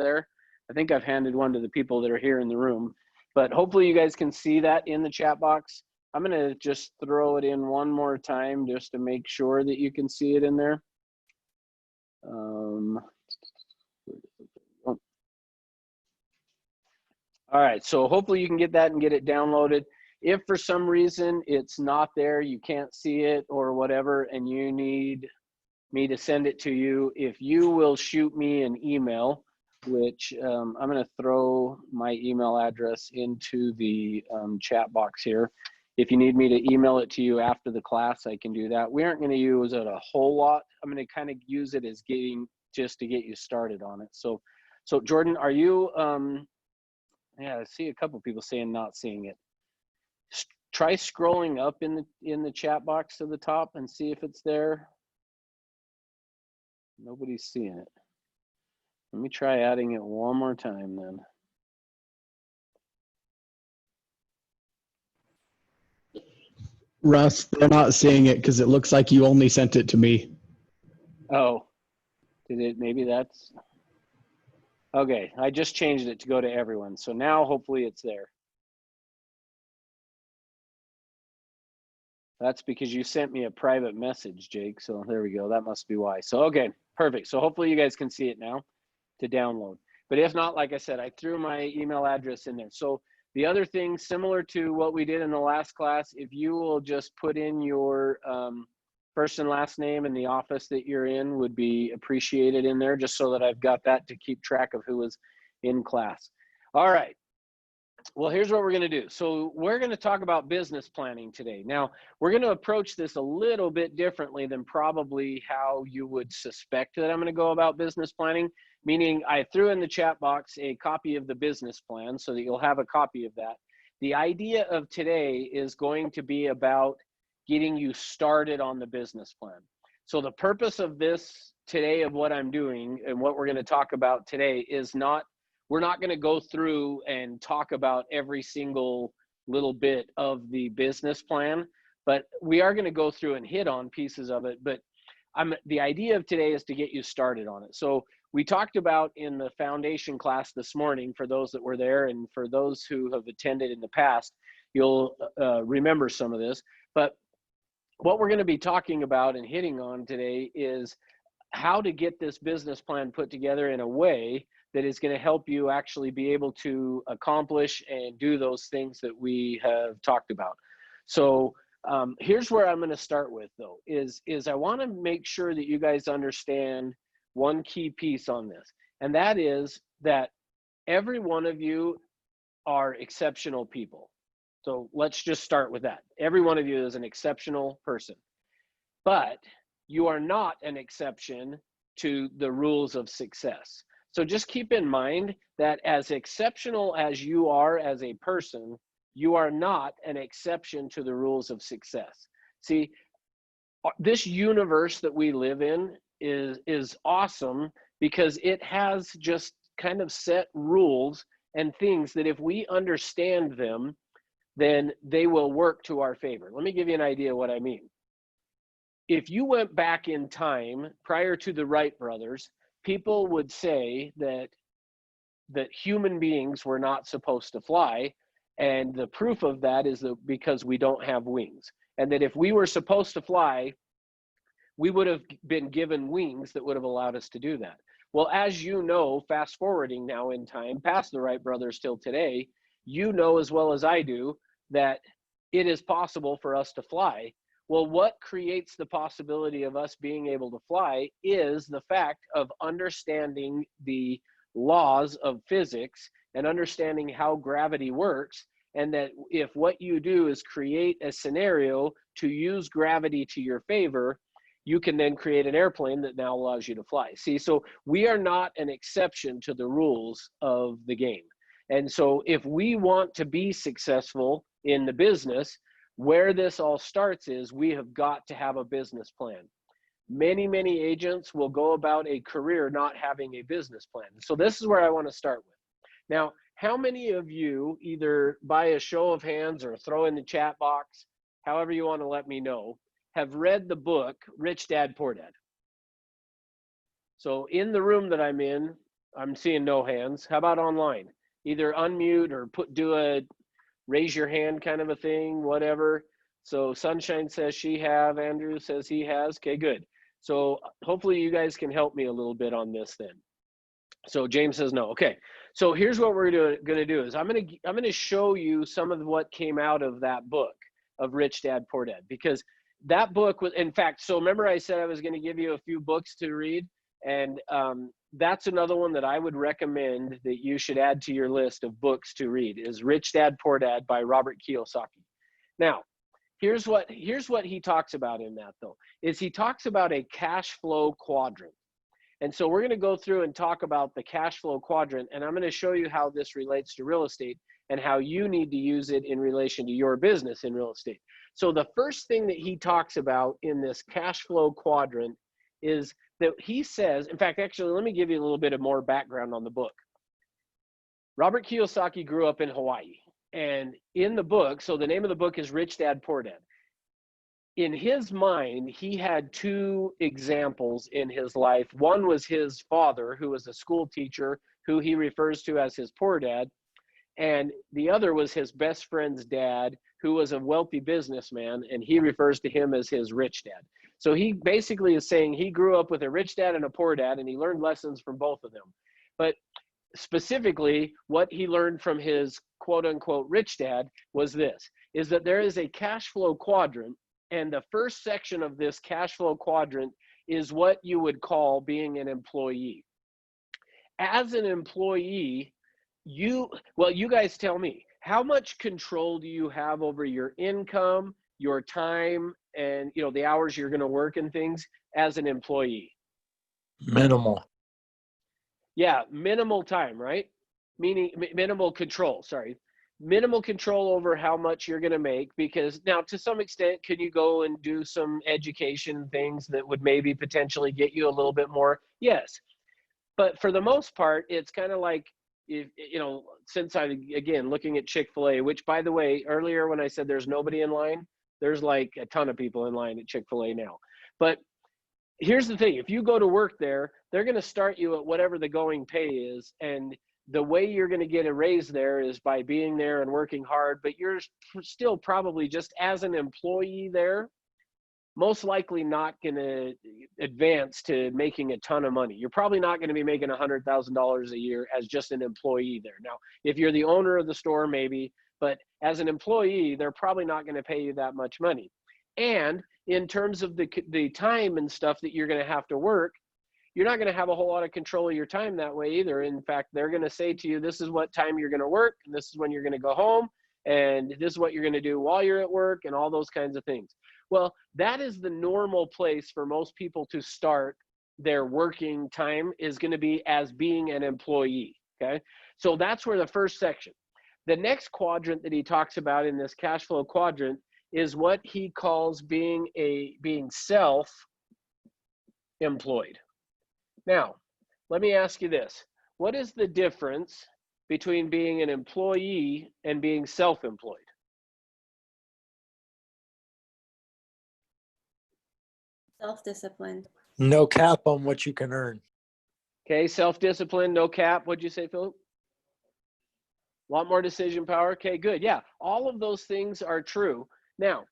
there. I think I've handed one to the people that are here in the room, but hopefully you guys can see that in the chat box. I'm gonna just throw it in one more time just to make sure that you can see it in there. All right, so hopefully you can get that and get it downloaded. If for some reason it's not there, you can't see it or whatever, and you need me to send it to you, if you will shoot me an email, which I'm gonna throw my email address into the chat box here. If you need me to email it to you after the class, I can do that. We aren't gonna use it a whole lot. I'm gonna kind of use it as just to get you started on it. So Jordan, are you, yeah, I see a couple people saying not seeing it. Try scrolling up in the chat box to the top and see if it's there. Nobody's seeing it. Let me try adding it one more time then. Russ, they're not seeing it because it looks like you only sent it to me. Oh, did it? Maybe that's, okay. I just changed it to go to everyone. So now hopefully it's there. That's because you sent me a private message, Jake. So there we go. That must be why. So, okay, perfect. So hopefully you guys can see it now to download. But if not, like I said, I threw my email address in there. So the other thing, similar to what we did in the last class, if you will just put in your first and last name and the office that you're in would be appreciated in there, just so that I've got that to keep track of who was in class. All right. Well, here's what we're going to do. So we're going to talk about business planning today. Now, we're going to approach this a little bit differently than probably how you would suspect that I'm going to go about business planning, meaning I threw in the chat box a copy of the business plan so that you'll have a copy of that. The idea of today is going to be about getting you started on the business plan. So the purpose of this today, of what I'm doing and what we're going to talk about today, is not, we're not going to go through and talk about every single little bit of the business plan, but we are going to go through and hit on pieces of it. But the idea of today is to get you started on it. So we talked about in the foundation class this morning, for those that were there and for those who have attended in the past, you'll remember some of this. But what we're going to be talking about and hitting on today is how to get this business plan put together in a way that is going to help you actually be able to accomplish and do those things that we have talked about. So here's where I'm going to start with, though, is I want to make sure that you guys understand one key piece on this, and that is that every one of you are exceptional people. So let's just start with that. Every one of you is an exceptional person, but you are not an exception to the rules of success. So just keep in mind that as exceptional as you are as a person, you are not an exception to the rules of success. See, this universe that we live in is awesome because it has just kind of set rules and things that if we understand them, then they will work to our favor. Let me give you an idea of what I mean. If you went back in time prior to the Wright brothers, people would say that human beings were not supposed to fly, and the proof of that is that because we don't have wings, and that if we were supposed to fly, we would have been given wings that would have allowed us to do that. Well, as you know, fast forwarding now in time, past the Wright brothers till today, you know as well as I do that it is possible for us to fly. Well, what creates the possibility of us being able to fly is the fact of understanding the laws of physics and understanding how gravity works, and that if what you do is create a scenario to use gravity to your favor, you can then create an airplane that now allows you to fly. See, so we are not an exception to the rules of the game. And so if we want to be successful in the business, where this all starts is we have got to have a business plan. Many, many agents will go about a career not having a business plan. So this is where I want to start with. Now, how many of you, either by a show of hands or throw in the chat box, however you want to let me know, have read the book, Rich Dad, Poor Dad? So in the room that I'm in, I'm seeing no hands. How about online? Either unmute or do a raise your hand kind of a thing, whatever. So Sunshine says she have, Andrew says he has. Okay, good. So hopefully you guys can help me a little bit on this then. So James says no. Okay. So here's what we're going to do is I'm going to show you some of what came out of that book of Rich Dad Poor Dad, because that book was, in fact, so remember I said I was going to give you a few books to read, and that's another one that I would recommend that you should add to your list of books to read is Rich Dad Poor Dad by Robert Kiyosaki. Now, here's what he talks about in that though, is he talks about a cash flow quadrant. And so we're going to go through and talk about the cash flow quadrant, and I'm going to show you how this relates to real estate and how you need to use it in relation to your business in real estate. So the first thing that he talks about in this cash flow quadrant is that he says, in fact, actually, let me give you a little bit of more background on the book. Robert Kiyosaki grew up in Hawaii, and in the book, so the name of the book is Rich Dad Poor Dad. In his mind, he had two examples in his life. One was his father, who was a school teacher, who he refers to as his poor dad. And the other was his best friend's dad, who was a wealthy businessman, and he refers to him as his rich dad. So he basically is saying he grew up with a rich dad and a poor dad, and he learned lessons from both of them. But specifically, what he learned from his quote unquote rich dad was this, is that there is a cash flow quadrant. And the first section of this cash flow quadrant is what you would call being an employee. As an employee, you guys tell me, how much control do you have over your income, your time, and the hours you're going to work and things as an employee? Minimal. Yeah, minimal time, right? Meaning minimal control, sorry. Minimal control over how much you're going to make, because now to some extent, can you go and do some education things that would maybe potentially get you a little bit more? Yes. But for the most part, it's kind of like, if, since again, looking at Chick-fil-A, which by the way, earlier when I said there's nobody in line, there's like a ton of people in line at Chick-fil-A now. But here's the thing, if you go to work there, they're going to start you at whatever the going pay is. And the way you're going to get a raise there is by being there and working hard, but you're still probably just as an employee there, most likely not going to advance to making a ton of money. You're probably not going to be making $100,000 a year as just an employee there. Now, if you're the owner of the store, maybe, but as an employee, they're probably not going to pay you that much money. And in terms of the time and stuff that you're going to have to work, you're not going to have a whole lot of control of your time that way either. In fact, they're going to say to you, this is what time you're going to work, and this is when you're going to go home, and this is what you're going to do while you're at work, and all those kinds of things. Well, that is the normal place for most people to start their working time, is going to be as being an employee, okay? So that's where the first section. The next quadrant that he talks about in this cash flow quadrant is what he calls being self-employed. Now, let me ask you this. What is the difference between being an employee and being self-employed? Self-disciplined. No cap on what you can earn. Okay, self-discipline, no cap. What'd you say, Philip? A lot more decision power. Okay, good. Yeah, all of those things are true. Now,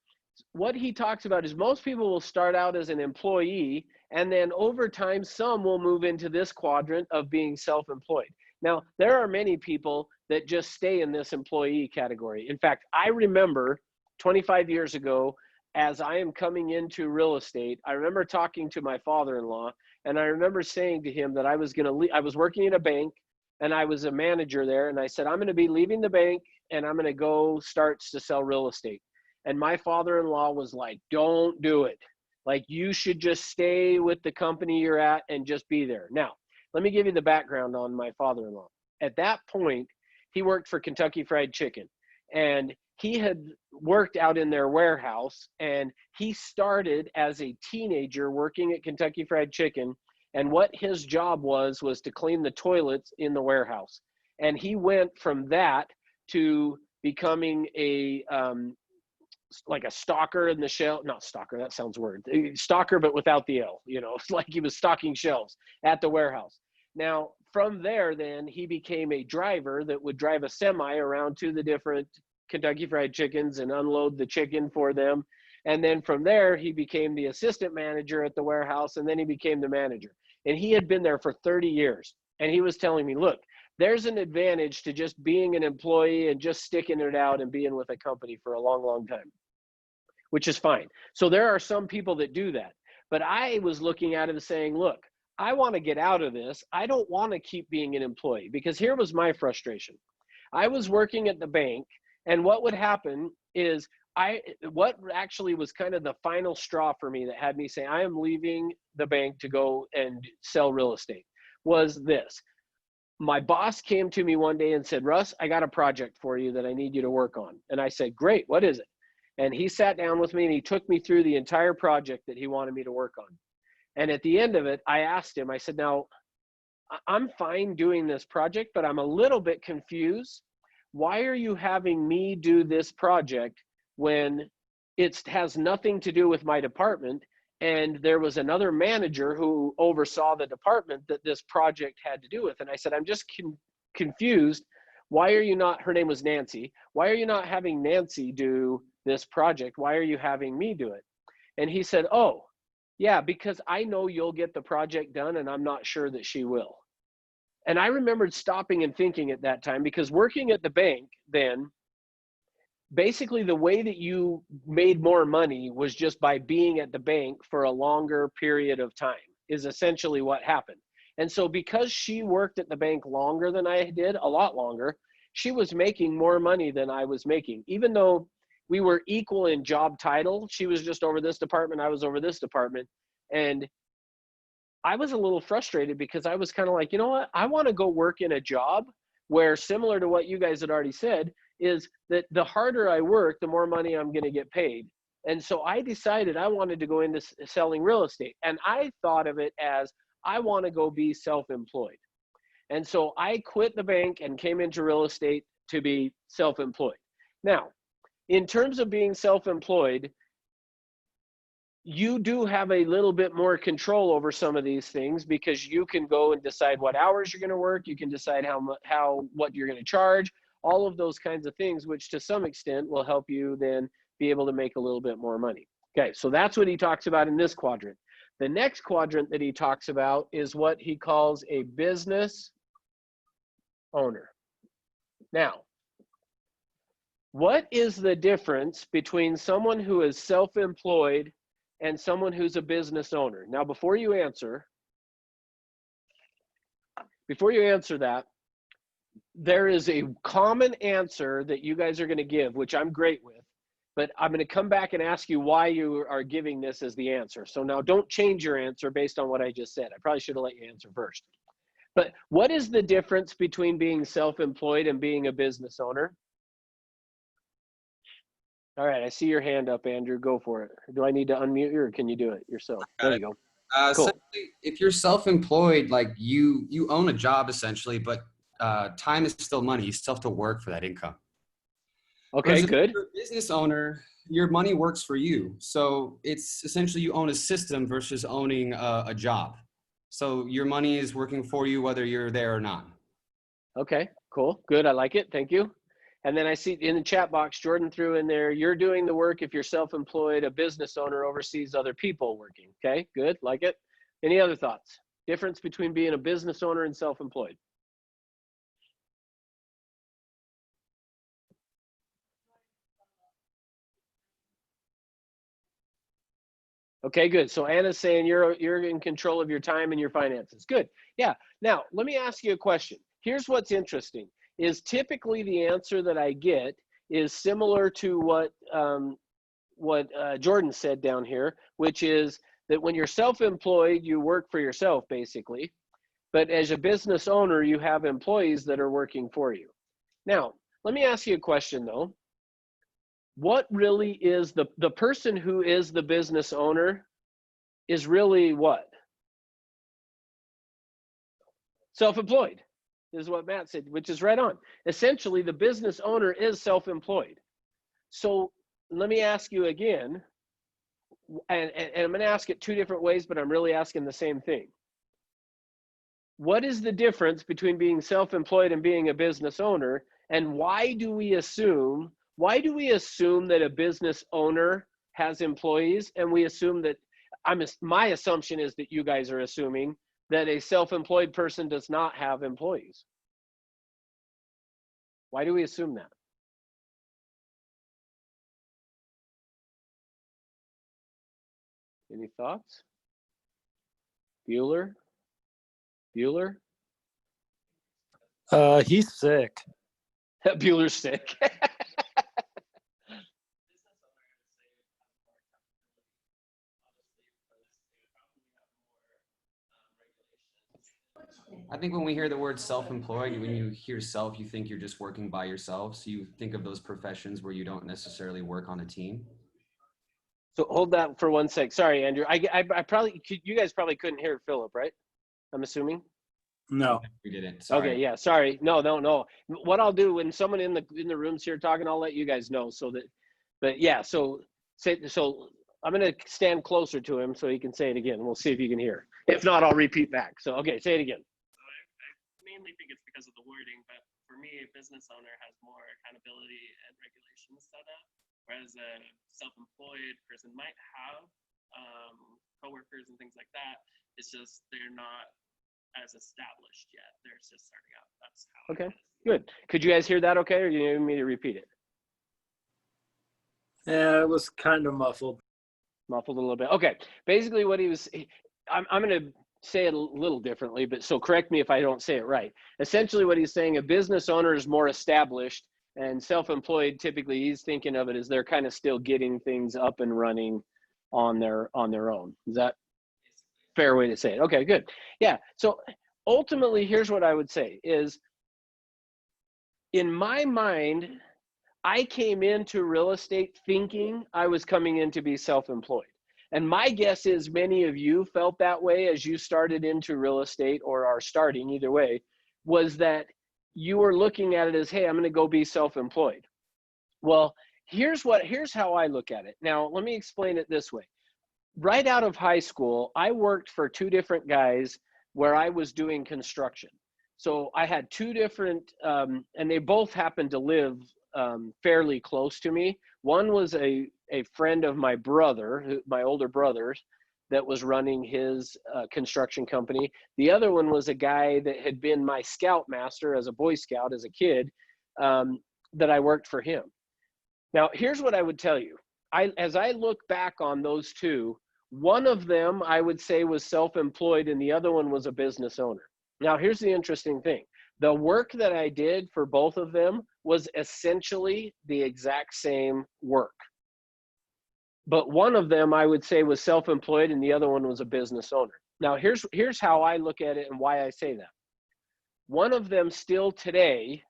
what he talks about is most people will start out as an employee, and then over time, some will move into this quadrant of being self-employed. Now, there are many people that just stay in this employee category. In fact, I remember 25 years ago, as I am coming into real estate, I remember talking to my father-in-law, and I remember saying to him that I was working in a bank, and I was a manager there, and I said, I'm going to be leaving the bank, and I'm going to go start to sell real estate. And my father-in-law was like, don't do it. Like, you should just stay with the company you're at and just be there. Now, let me give you the background on my father-in-law. At that point, he worked for Kentucky Fried Chicken, and he had worked out in their warehouse, and he started as a teenager working at Kentucky Fried Chicken. And what his job was to clean the toilets in the warehouse. And he went from that to becoming like a stalker in the shelf, not stalker, that sounds weird. Stalker, but without the L, it's like he was stocking shelves at the warehouse. Now, from there, then he became a driver that would drive a semi around to the different Kentucky Fried Chickens and unload the chicken for them. And then from there, he became the assistant manager at the warehouse, and then he became the manager. And he had been there for 30 years. And he was telling me, look, there's an advantage to just being an employee and just sticking it out and being with a company for a long, long time, which is fine. So there are some people that do that. But I was looking at it and saying, look, I want to get out of this. I don't want to keep being an employee, because here was my frustration. I was working at the bank, and what would happen is what actually was kind of the final straw for me that had me say, I am leaving the bank to go and sell real estate, was this. My boss came to me one day and said, Russ, I got a project for you that I need you to work on. And I said, great, what is it? And he sat down with me and he took me through the entire project that he wanted me to work on. And at the end of it, I asked him, I said, now, I'm fine doing this project, but I'm a little bit confused. Why are you having me do this project when it has nothing to do with my department? And there was another manager who oversaw the department that this project had to do with. And I said, I'm just confused. Why are you not, her name was Nancy. Why are you not having Nancy do this project? Why are you having me do it? And he said, oh, yeah, because I know you'll get the project done and I'm not sure that she will. And I remembered stopping and thinking at that time, because working at the bank then, basically the way that you made more money was just by being at the bank for a longer period of time, is essentially what happened. And so because she worked at the bank longer than I did, a lot longer, she was making more money than I was making. Even though we were equal in job title, she was just over this department, I was over this department. And I was a little frustrated, because I was kind of like, you know what? I want to go work in a job where, similar to what you guys had already said, is that the harder I work, the more money I'm going to get paid. And so I decided I wanted to go into selling real estate. And I thought of it as, I want to go be self-employed. And so I quit the bank and came into real estate to be self-employed. Now, in terms of being self-employed, you do have a little bit more control over some of these things, because you can go and decide what hours you're going to work. You can decide what you're going to charge, all of those kinds of things, which to some extent will help you then be able to make a little bit more money. Okay, so that's what he talks about in this quadrant. The next quadrant that he talks about is what he calls a business owner. Now, what is the difference between someone who is self-employed and someone who's a business owner? Now, before you answer that, there is a common answer that you guys are going to give, which I'm great with, but I'm going to come back and ask you why you are giving this as the answer. So now don't change your answer based on what I just said. I probably should have let you answer first. But what is the difference between being self-employed and being a business owner? All right, I see your hand up, Andrew. Go for it. Do I need to unmute you, or can you do it yourself? There you go. Cool. Essentially, if you're self-employed, like you own a job essentially, but time is still money. You still have to work for that income. Okay, good. If you're a business owner, your money works for you. So it's essentially you own a system versus owning a job. So your money is working for you whether you're there or not. Okay, cool. Good. I like it. Thank you. And then I see in the chat box, Jordan threw in there, you're doing the work if you're self-employed, a business owner oversees other people working. Okay, good. Like it. Any other thoughts? Difference between being a business owner and self-employed? Okay, good. So Anna's saying you're in control of your time and your finances. Good. Yeah. Now, let me ask you a question. Here's what's interesting, is typically the answer that I get is similar to what Jordan said down here, which is that when you're self-employed, you work for yourself, basically. But as a business owner, you have employees that are working for you. Now, let me ask you a question, though. What really is the person who is the business owner is really what? Self-employed is what Matt said, which is right on. Essentially, the business owner is self-employed. So let me ask you again, and I'm going to ask it two different ways, but I'm really asking the same thing. what is the difference between being self-employed and being a business owner? And why do we assume that a business owner has employees? And we assume that, my assumption is that you guys are assuming that a self-employed person does not have employees. Why do we assume that? Any thoughts? Bueller? He's sick. Bueller's sick. I think when we hear the word self-employed, when you hear self, you think you're just working by yourself. So you think of those professions where you don't necessarily work on a team. So hold that for 1 sec. Sorry, Andrew. I probably, you guys probably couldn't hear Philip, right? I'm assuming. No. We didn't. Sorry. Okay, yeah, sorry. No. What I'll do when someone in the rooms here talking, I'll let you guys know so that, but yeah, so I'm going to stand closer to him so he can say it again. We'll see if you can hear. If not, I'll repeat back. So, okay, say it again. So I mainly think it's because of the wording, but for me, a business owner has more accountability and regulations set up, whereas a self-employed person might have coworkers and things like that. It's just they're not as established yet. They're just starting out. That's how. Okay, good. Could you guys hear that okay, or do you need me to repeat it? Yeah, it was kind of muffled. Muffled a little bit. Okay, basically what I'm going to say it a little differently, but so correct me if I don't say it right. Essentially what he's saying, a business owner is more established, and self-employed, typically he's thinking of it as they're kind of still getting things up and running on their own. Is that a fair way to say it? Okay, good. Yeah, so ultimately here's what I would say is, in my mind, I came into real estate thinking I was coming in to be self-employed. And my guess is many of you felt that way as you started into real estate or are starting, either way, was that you were looking at it as, hey, I'm going to go be self-employed. Well, here's how I look at it. Now, let me explain it this way. Right out of high school, I worked for two different guys where I was doing construction. So I had two different, and they both happened to live fairly close to me. One was a friend of my brother, my older brother's, that was running his construction company. The other one was a guy that had been my scoutmaster as a Boy Scout as a kid, that I worked for him. Now, here's what I would tell you. As I look back on those two, one of them I would say was self-employed and the other one was a business owner. Now, here's the interesting thing. The work that I did for both of them was essentially the exact same work. But one of them I would say was self-employed and the other one was a business owner. Now, here's how I look at it and why I say that. One of them still today,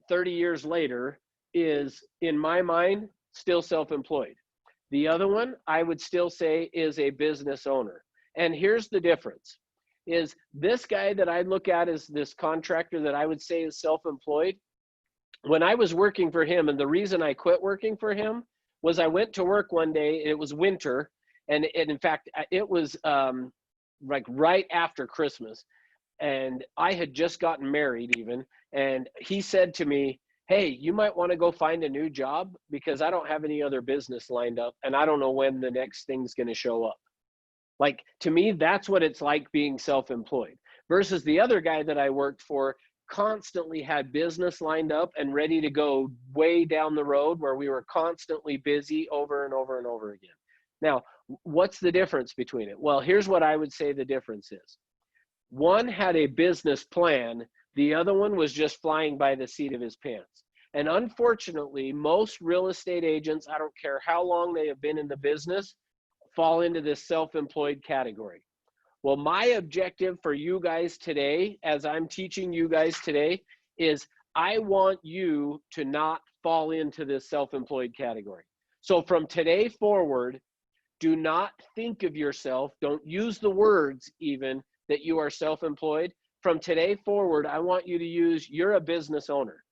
30 years later, is, in my mind, still self-employed. The other one, I would still say, is a business owner. And here's the difference. Is this guy that I look at as this contractor that I would say is self-employed, when I was working for him, and the reason I quit working for him was I went to work one day, it was winter, and in fact, it was like right after Christmas, and I had just gotten married even, and he said to me, hey, you might want to go find a new job because I don't have any other business lined up, and I don't know when the next thing's going to show up. Like, to me, that's what it's like being self-employed versus the other guy that I worked for constantly had business lined up and ready to go way down the road where we were constantly busy over and over and over again. Now, what's the difference between it? Well, here's what I would say the difference is. One had a business plan. The other one was just flying by the seat of his pants. And unfortunately, most real estate agents, I don't care how long they have been in the business, fall into this self-employed category. Well, my objective for you guys today, as I'm teaching you guys today, is I want you to not fall into this self-employed category. So from today forward, do not think of yourself, don't use the words even that you are self-employed. From today forward, I want you to use you're a business owner.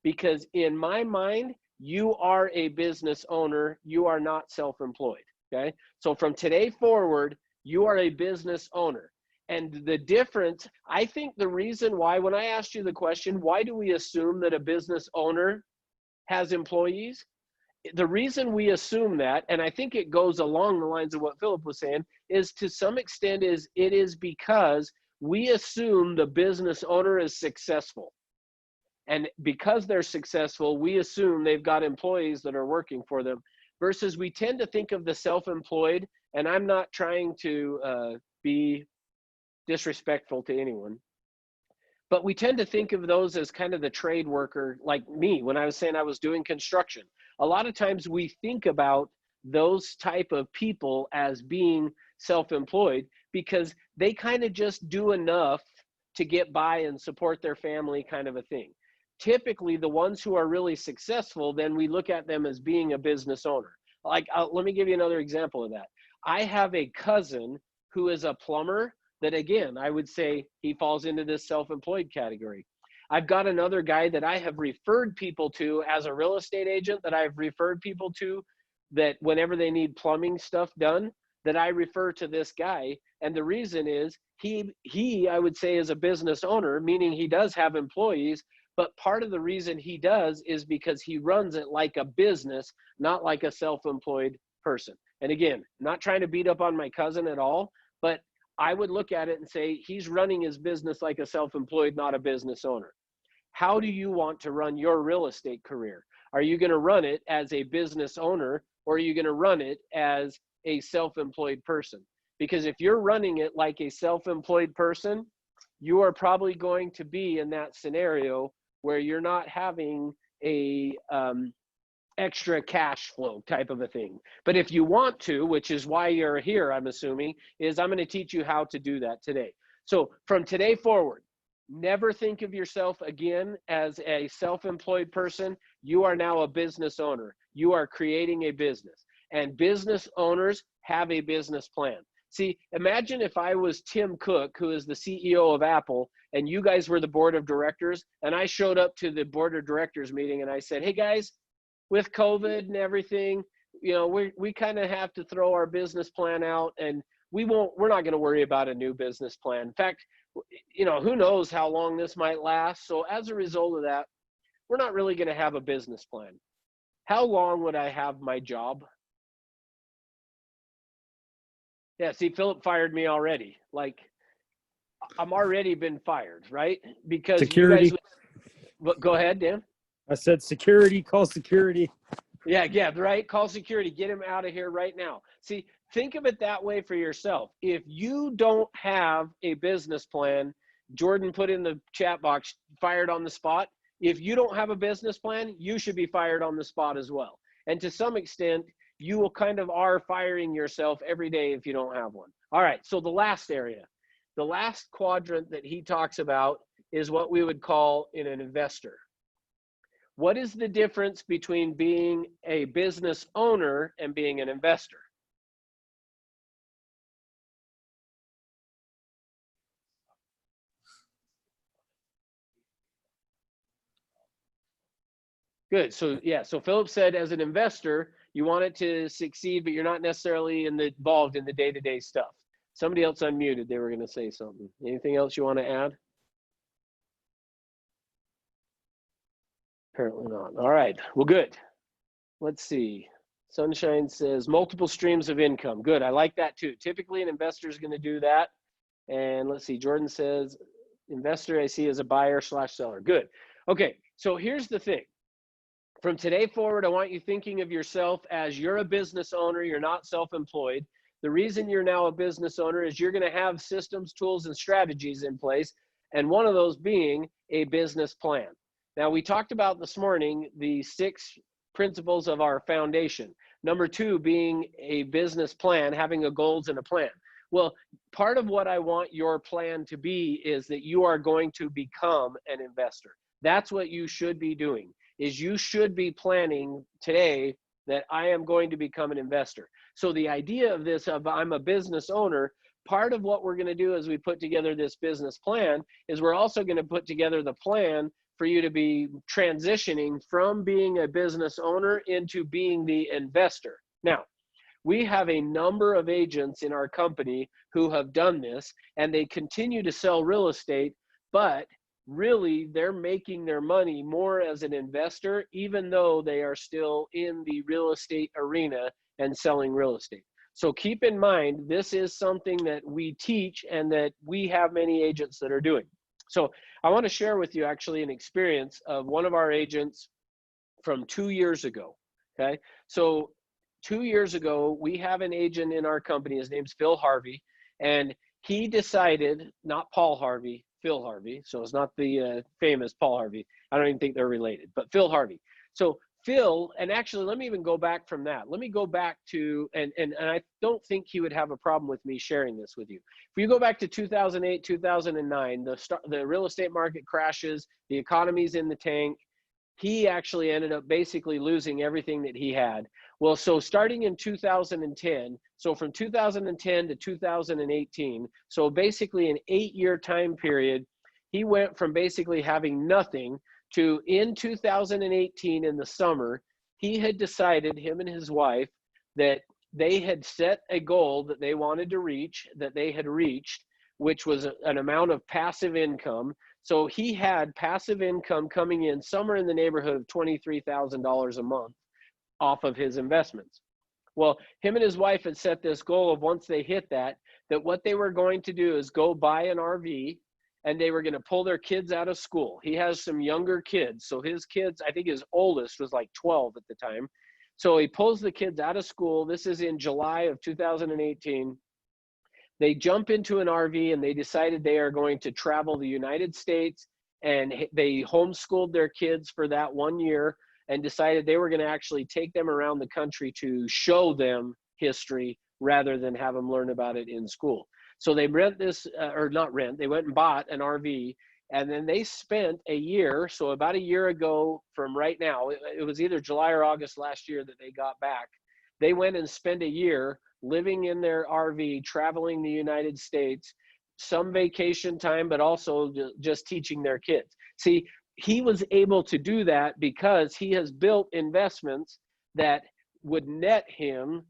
Because in my mind, you are a business owner, you are not self-employed. Okay, so from today forward, you are a business owner. And the difference, I think the reason why, when I asked you the question, why do we assume that a business owner has employees? The reason we assume that, and I think it goes along the lines of what Philip was saying, is to some extent it is because we assume the business owner is successful. And because they're successful, we assume they've got employees that are working for them, versus we tend to think of the self-employed, and I'm not trying to be disrespectful to anyone, but we tend to think of those as kind of the trade worker, like me, when I was saying I was doing construction. A lot of times we think about those type of people as being self-employed because they kind of just do enough to get by and support their family, kind of a thing. Typically, the ones who are really successful, then we look at them as being a business owner. Like, let me give you another example of that. I have a cousin who is a plumber that, again, I would say he falls into this self-employed category. I've got another guy that I have referred people to as a real estate agent, that I've referred people to, that whenever they need plumbing stuff done, that I refer to this guy. And the reason is he I would say, is a business owner, meaning he does have employees. But part of the reason he does is because he runs it like a business, not like a self-employed person. And again, not trying to beat up on my cousin at all, but I would look at it and say, he's running his business like a self-employed, not a business owner. How do you want to run your real estate career? Are you going to run it as a business owner, or are you going to run it as a self-employed person? Because if you're running it like a self-employed person, you are probably going to be in that scenario where you're not having a extra cash flow type of a thing. But if you want to, which is why you're here, I'm assuming, is I'm going to teach you how to do that today. So from today forward, never think of yourself again as a self-employed person. You are now a business owner. You are creating a business, and business owners have a business plan. See, imagine if I was Tim Cook, who is the CEO of Apple, and you guys were the board of directors, and I showed up to the board of directors meeting and I said, hey guys, with COVID and everything, we kind of have to throw our business plan out, and we're not going to worry about a new business plan. In fact, who knows how long this might last. So as a result of that, we're not really going to have a business plan. How long would I have my job? Yeah, see, Philip fired me already. Like, I'm already been fired, right? Because Security. Go ahead, Dan. I said security, call security. Yeah, right? Call security. Get him out of here right now. See, think of it that way for yourself. If you don't have a business plan, Jordan put in the chat box, fired on the spot. If you don't have a business plan, you should be fired on the spot as well. And to some extent, you will kind of are firing yourself every day if you don't have one. All right, so the last area, the last quadrant that he talks about is what we would call an investor. What is the difference between being a business owner and being an investor? Good. So yeah, so Philip said as an investor, you want it to succeed, but you're not necessarily involved in the day-to-day stuff. Somebody else unmuted. They were going to say something. Anything else you want to add? Apparently not. All right. Well, good. Let's see. Sunshine says multiple streams of income. Good. I like that too. Typically, an investor is going to do that. And let's see. Jordan says investor I see as a buyer / seller. Good. Okay. So here's the thing. From today forward, I want you thinking of yourself as you're a business owner. You're not self-employed. The reason you're now a business owner is you're going to have systems, tools, and strategies in place. And one of those being a business plan. Now, we talked about this morning the 6 principles of our foundation. Number 2 being a business plan, having a goals and a plan. Well, part of what I want your plan to be is that you are going to become an investor. That's what you should be doing, is you should be planning today that I am going to become an investor. So the idea of this, of I'm a business owner, part of what we're going to do as we put together this business plan is we're also going to put together the plan for you to be transitioning from being a business owner into being the investor. Now, we have a number of agents in our company who have done this, and they continue to sell real estate, but really they're making their money more as an investor, even though they are still in the real estate arena and selling real estate. So keep in mind, this is something that we teach and that we have many agents that are doing. So I want to share with you actually an experience of one of our agents from 2 years ago. Okay. So 2 years ago, we have an agent in our company. His name's Phil Harvey, and he decided, not Paul Harvey, Phil Harvey. So it's not the famous Paul Harvey. I don't even think they're related, but Phil Harvey. So Phil, and actually, let me even go back from that. Let me go back to, and I don't think he would have a problem with me sharing this with you. If you go back to 2008, 2009, the real estate market crashes, the economy's in the tank. He actually ended up basically losing everything that he had. Well, so starting in 2010, so from 2010 to 2018, so basically an 8-year time period, he went from basically having nothing to, in 2018 in the summer, he had decided, him and his wife, that they had set a goal that they wanted to reach, that they had reached, which was an amount of passive income. So he had passive income coming in somewhere in the neighborhood of $23,000 a month off of his investments. Well, him and his wife had set this goal of, once they hit that what they were going to do is go buy an RV, and they were going to pull their kids out of school. He has some younger kids. So his kids, I think his oldest was like 12 at the time. So he pulls the kids out of school. This is in July of 2018. They jump into an RV and they decided they are going to travel the United States, and they homeschooled their kids for that 1 year and decided they were going to actually take them around the country to show them history rather than have them learn about it in school. So they rent this, or not rent, they went and bought an RV, and then they spent a year, so about a year ago from right now, it was either July or August last year that they got back. They went and spent a year living in their RV, traveling the United States, some vacation time, but also just teaching their kids. See, he was able to do that because he has built investments that would net him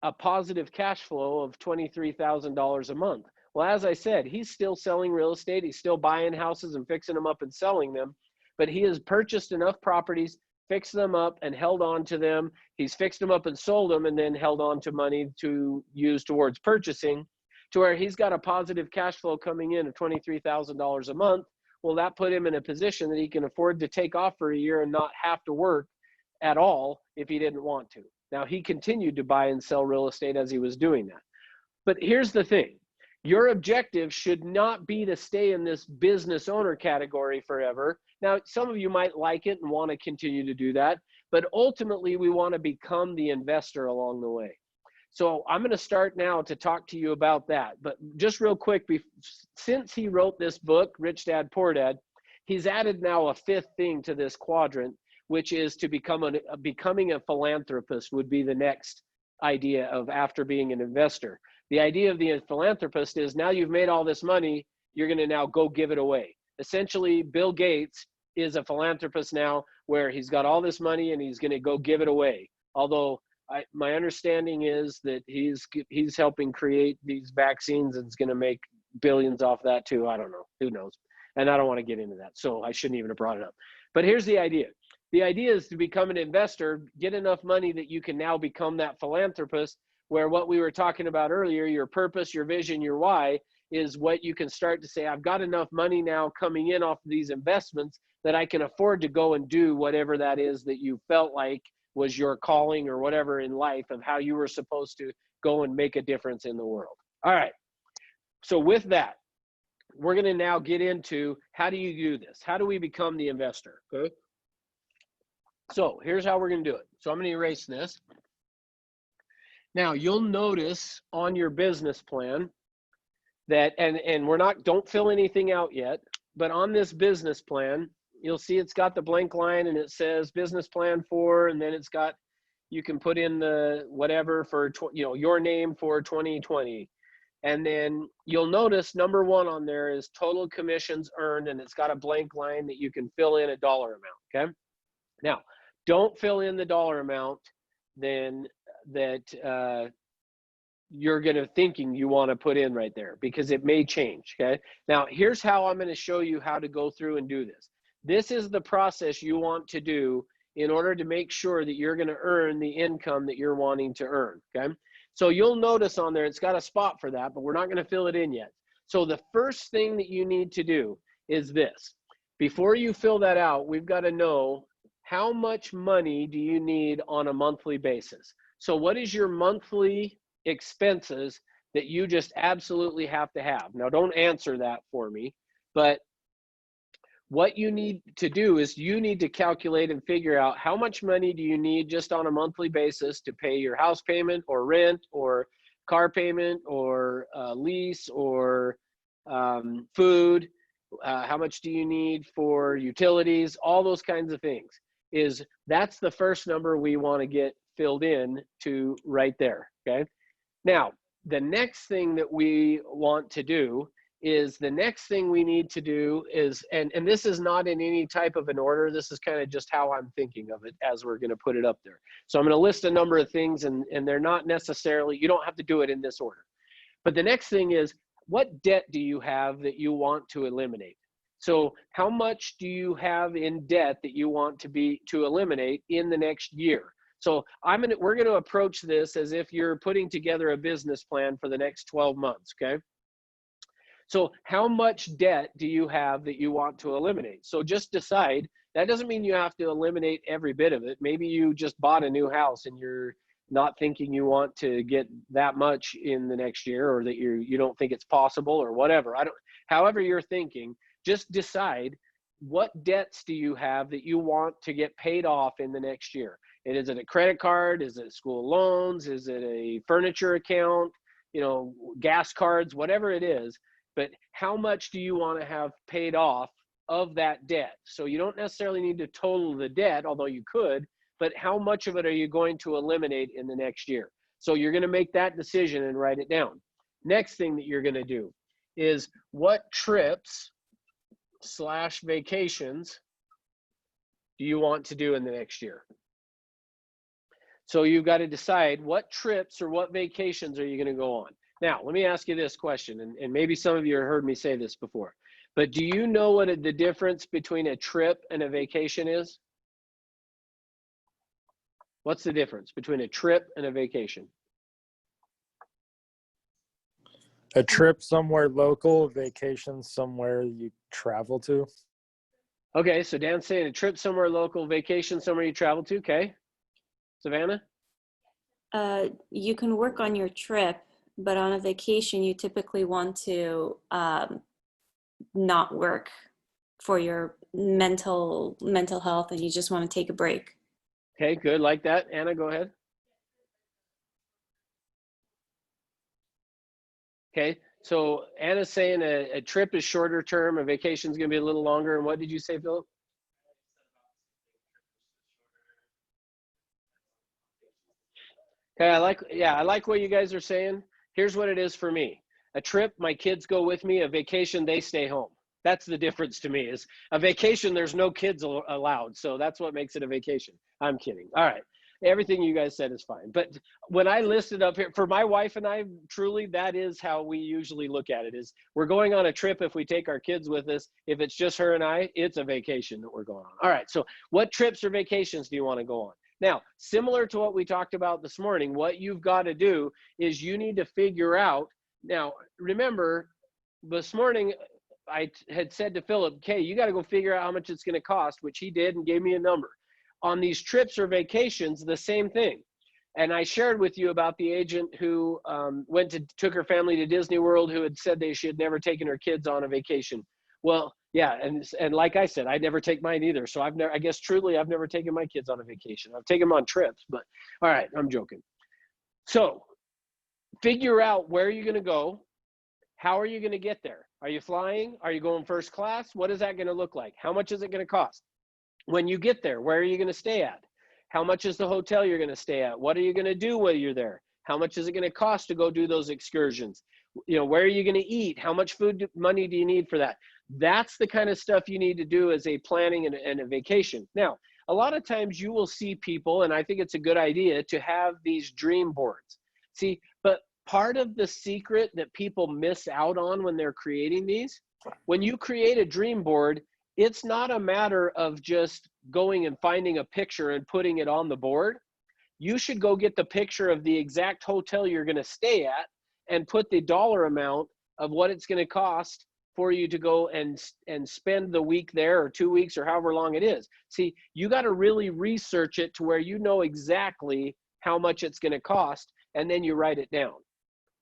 a positive cash flow of $23,000 a month. Well, as I said, he's still selling real estate. He's still buying houses and fixing them up and selling them, but he has purchased enough properties, fixed them up and held on to them. He's fixed them up and sold them and then held on to money to use towards purchasing, to where he's got a positive cash flow coming in of $23,000 a month. Well, that put him in a position that he can afford to take off for a year and not have to work at all if he didn't want to. Now, he continued to buy and sell real estate as he was doing that. But here's the thing. Your objective should not be to stay in this business owner category forever. Now, some of you might like it and want to continue to do that, but ultimately we want to become the investor along the way. So I'm going to start now to talk to you about that. But just real quick, since he wrote this book, Rich Dad, Poor Dad, he's added now a 5th thing to this quadrant, which is to becoming a philanthropist would be the next idea of after being an investor. The idea of the philanthropist is, now you've made all this money, you're going to now go give it away. Essentially, Bill Gates is a philanthropist now, where he's got all this money and he's going to go give it away. Although my understanding is that he's helping create these vaccines and is going to make billions off that too. I don't know. Who knows? And I don't want to get into that, so I shouldn't even have brought it up. But here's the idea. The idea is to become an investor, get enough money that you can now become that philanthropist, where what we were talking about earlier, your purpose, your vision, your why, is what you can start to say, I've got enough money now coming in off of these investments that I can afford to go and do whatever that is that you felt like was your calling or whatever in life, of how you were supposed to go and make a difference in the world. All right. So with that, we're going to now get into, how do you do this? How do we become the investor? Okay. So here's how we're going to do it. So I'm going to erase this. Now you'll notice on your business plan that, and don't fill anything out yet, but on this business plan, you'll see it's got the blank line and it says business plan for, and then it's got, you can put in the whatever for, your name for 2020. And then you'll notice number 1 on there is total commissions earned, and it's got a blank line that you can fill in a dollar amount. Okay. Now, don't fill in the dollar amount then that you're going to thinking you want to put in right there, because it may change. Okay. Now here's how I'm going to show you how to go through and do this. This is the process you want to do in order to make sure that you're going to earn the income that you're wanting to earn. Okay. So you'll notice on there, it's got a spot for that, but we're not going to fill it in yet. So the first thing that you need to do is this. Before you fill that out, we've got to know how much money do you need on a monthly basis. So what is your monthly expenses that you just absolutely have to have? Now, don't answer that for me, but what you need to do is you need to calculate and figure out how much money do you need just on a monthly basis to pay your house payment or rent or car payment or lease or food. How much do you need for utilities? All those kinds of things. That's the first number we want to get filled in to right there. Okay. Now, the next thing that we want to do is and this is not in any type of an order. This is kind of just how I'm thinking of it as we're going to put it up there. So I'm going to list a number of things, and they're not necessarily, you don't have to do it in this order. But the next thing is, what debt do you have that you want to eliminate? So how much do you have in debt that you want to eliminate in the next year? So we're going to approach this as if you're putting together a business plan for the next 12 months, okay? So how much debt do you have that you want to eliminate? So just decide. That doesn't mean you have to eliminate every bit of it. Maybe you just bought a new house and you're not thinking you want to get that much in the next year, or that you don't think it's possible, or whatever. However you're thinking, just decide, what debts do you have that you want to get paid off in the next year? And is it a credit card? Is it school loans? Is it a furniture account? Gas cards, whatever it is. But how much do you want to have paid off of that debt? So you don't necessarily need to total the debt, although you could, but how much of it are you going to eliminate in the next year? So you're going to make that decision and write it down. Next thing that you're going to do is, what trips/vacations do you want to do in the next year? So you've got to decide, what trips or what vacations are you going to go on? Now, let me ask you this question, and maybe some of you have heard me say this before, but do you know what the difference between a trip and a vacation is? What's the difference between a trip and a vacation? A trip somewhere local, a vacation somewhere you travel to. Okay, so Dan's saying a trip somewhere local, vacation somewhere you travel to. Okay. Savannah? You can work on your trip, but on a vacation, you typically want to not work for your mental health, and you just want to take a break. Okay, good. Like that. Anna, go ahead. Okay, so Anna's saying a trip is shorter term, a vacation is going to be a little longer. And what did you say, Philip? Okay, I like what you guys are saying. Here's what it is for me. A trip, my kids go with me. A vacation, they stay home. That's the difference to me. Is a vacation, there's no kids allowed. So that's what makes it a vacation. I'm kidding. All right. Everything you guys said is fine. But when I listed up here, for my wife and I, truly, that is how we usually look at it, is we're going on a trip if we take our kids with us. If it's just her and I, it's a vacation that we're going on. All right. So what trips or vacations do you want to go on? Now, similar to what we talked about this morning, what you've got to do is you need to figure out. Now, remember, this morning I had said to Philip, okay, you got to go figure out how much it's going to cost, which he did and gave me a number. On these trips or vacations, the same thing. And I shared with you about the agent who took her family to Disney World, who had said she had never taken her kids on a vacation. Well, yeah, and like I said, I never take mine either. So I've never taken my kids on a vacation. I've taken them on trips, but all right, I'm joking. So figure out where you're going to go. How are you going to get there? Are you flying? Are you going first class? What is that going to look like? How much is it going to cost? When you get there, where are you going to stay at? How much is the hotel you're going to stay at? What are you going to do while you're there? How much is it going to cost to go do those excursions? Where are you going to eat? How much money do you need for that? That's the kind of stuff you need to do as a planning and a vacation. Now, a lot of times you will see people, and I think it's a good idea to have these dream boards. See, but part of the secret that people miss out on when they're creating these, when you create a dream board, it's not a matter of just going and finding a picture and putting it on the board. You should go get the picture of the exact hotel you're going to stay at and put the dollar amount of what it's going to cost for you to go and spend the week there, or 2 weeks, or however long it is. See, you got to really research it to where you know exactly how much it's going to cost, and then you write it down.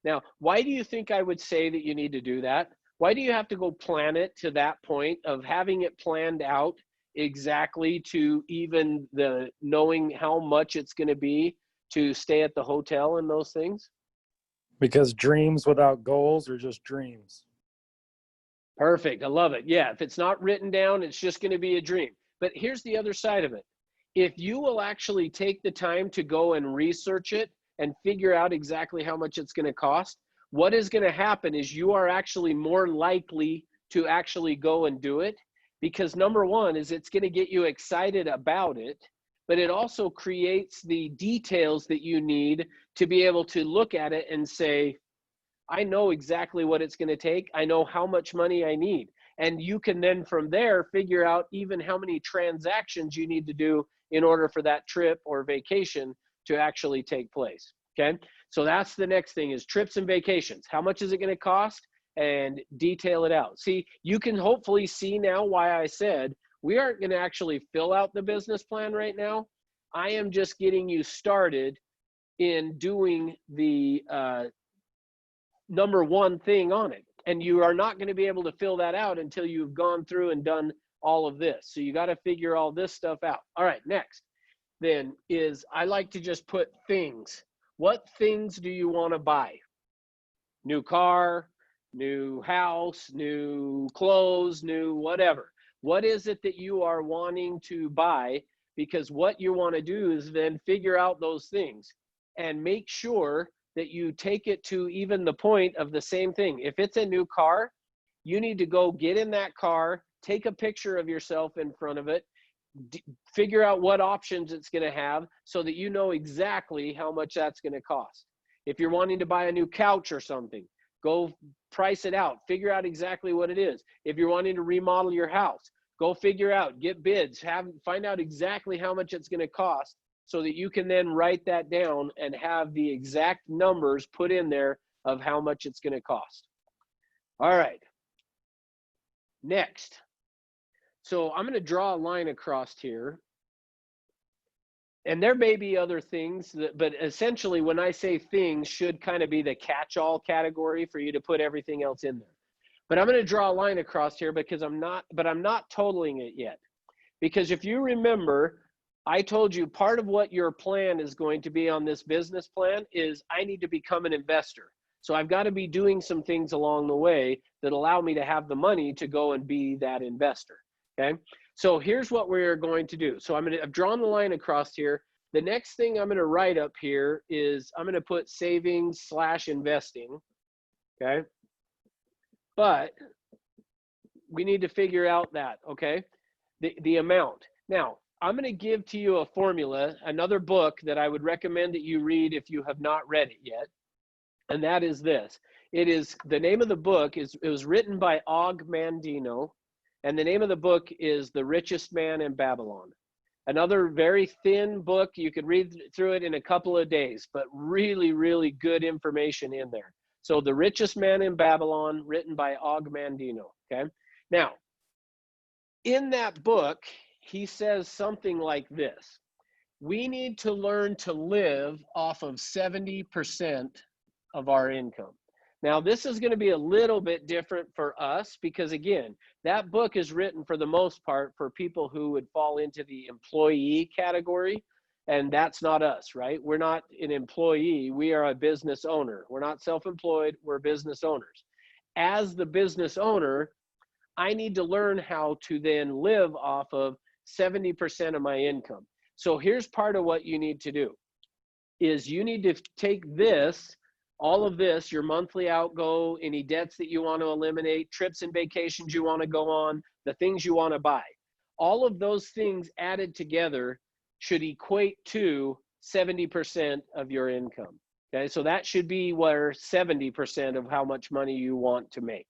Now, why do you think I would say that you need to do that? Why do you have to go plan it to that point of having it planned out exactly to even the knowing how much it's going to be to stay at the hotel and those things? Because dreams without goals are just dreams. Perfect. I love it. Yeah. If it's not written down, it's just going to be a dream. But here's the other side of it. If you will actually take the time to go and research it and figure out exactly how much it's going to cost, what is going to happen is you are actually more likely to actually go and do it, because number one is it's going to get you excited about it, but it also creates the details that you need to be able to look at it and say, I know exactly what it's going to take. I know how much money I need. And you can then from there figure out even how many transactions you need to do in order for that trip or vacation to actually take place. Okay. So that's the next thing, is trips and vacations. How much is it going to cost? And detail it out. See, you can hopefully see now why I said we aren't going to actually fill out the business plan right now. I am just getting you started in doing the number one thing on it. And you are not going to be able to fill that out until you've gone through and done all of this. So you got to figure all this stuff out. All right, next then is I like to just put things. What things do you want to buy? New car, new house, new clothes, new whatever. What is it that you are wanting to buy? Because what you want to do is then figure out those things and make sure that you take it to even the point of the same thing. If it's a new car, you need to go get in that car, take a picture of yourself in front of it, figure out what options it's going to have so that you know exactly how much that's going to cost. If you're wanting to buy a new couch or something, go price it out, figure out exactly what it is. If you're wanting to remodel your house, go figure out, get bids, find out exactly how much it's going to cost, so that you can then write that down and have the exact numbers put in there of how much it's going to cost. All right. Next. So I'm going to draw a line across here. And there may be other things, but essentially when I say things, should kind of be the catch-all category for you to put everything else in there. But I'm going to draw a line across here because I'm not totaling it yet. Because if you remember, I told you part of what your plan is going to be on this business plan is I need to become an investor. So I've got to be doing some things along the way that allow me to have the money to go and be that investor. Okay. So here's what we're going to do. So I've drawn the line across here. The next thing I'm going to write up here is I'm going to put savings / investing. Okay. But we need to figure out that, okay, the amount. Now, I'm going to give to you a formula, another book that I would recommend that you read if you have not read it yet. And that is this. The name of the book it was written by Og Mandino. And the name of the book is The Richest Man in Babylon. Another very thin book. You could read through it in a couple of days, but really, really good information in there. So The Richest Man in Babylon, written by Og Mandino. Okay. Now, in that book, he says something like this. We need to learn to live off of 70% of our income. Now, this is going to be a little bit different for us because, again, that book is written for the most part for people who would fall into the employee category, and that's not us, right? We're not an employee. We are a business owner. We're not self-employed. We're business owners. As the business owner, I need to learn how to then live off of 70% of my income. So here's part of what you need to do is you need to take this, all of this, your monthly outgo, any debts that you want to eliminate, trips and vacations you want to go on, the things you want to buy. all of those things added together should equate to 70% of your income. Okay, so that should be where 70% of how much money you want to make.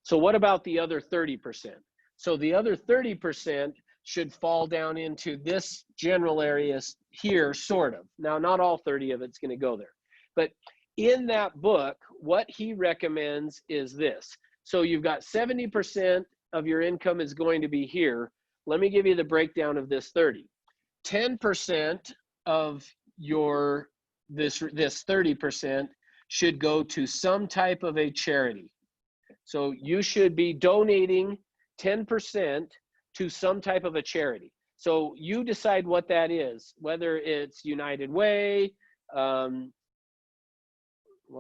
So what about the other 30%? So the other 30% should fall down into this general area here, sort of. Now, not all 30 of it's going to go there. But in that book, what he recommends is this. So you've got 70% of your income is going to be here. Let me give you the breakdown of this 30. 10% of your this 30% should go to some type of a charity. So you should be donating 10% to some type of a charity. So you decide what that is, whether it's United Way, what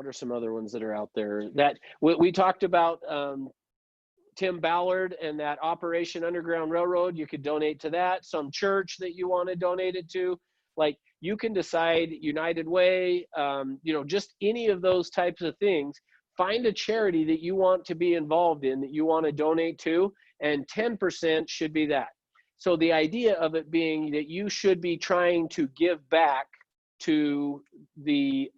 are some other ones that are out there? That we talked about Tim Ballard and that Operation Underground Railroad. You could donate to that. Some church that you want to donate it to. Like, you can decide United Way, you know, just any of those types of things. Find a charity that you want to be involved in, that you want to donate to, and 10% should be that. So the idea of it being that you should be trying to give back to the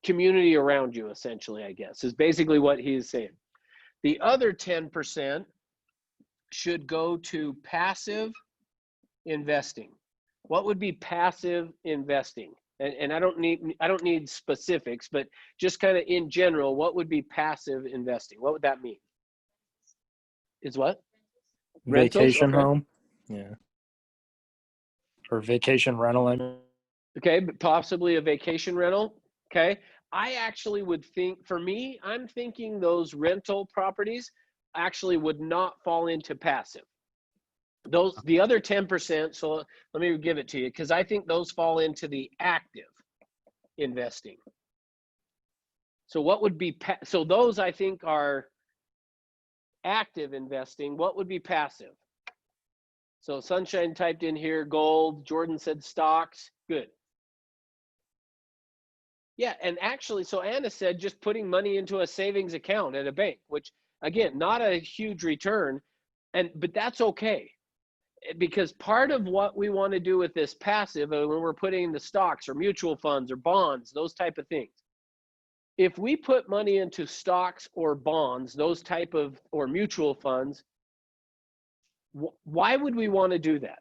community around you, essentially, I guess, is basically what he's saying. The other 10% should go to passive investing. What would be passive investing? And I don't need specifics, but just kind of in general, what would be passive investing? What would that mean? Is what? Vacation Rentals? Okay. home. Yeah. Or vacation rental, I mean. Okay, but possibly a vacation rental. Okay. I actually would think, for me, I'm thinking those rental properties actually would not fall into passive. Those, the other 10%, so let me give it to you, because I think those fall into the active investing. So what would be, so those I think are active investing. What would be passive? So Sunshine typed in here gold, Jordan said stocks, good. Yeah, and actually, so Anna said just putting money into a savings account at a bank, which again, not a huge return, but that's okay. Because part of what we want to do with this passive, when we're putting in the stocks or mutual funds or bonds, those type of things, if we put money into stocks or bonds, those type of, or mutual funds, why would we want to do that?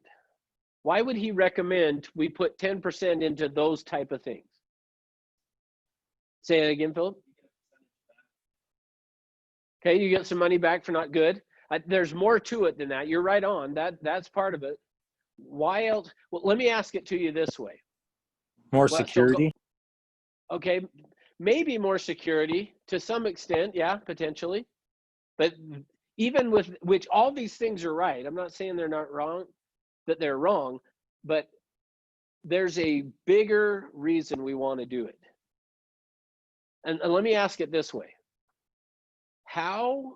Why would he recommend we put 10% into those type of things? Say it again, Philip. Okay, you get some money back for not good. There's more to it than that. You're right on. That's part of it. Why else? Well, let me ask it to you this way. More security? Okay, maybe more security to some extent, yeah, potentially. But even with which, all these things are right. I'm not saying they're not wrong, that they're wrong, but there's a bigger reason we want to do it. And let me ask it this way. How,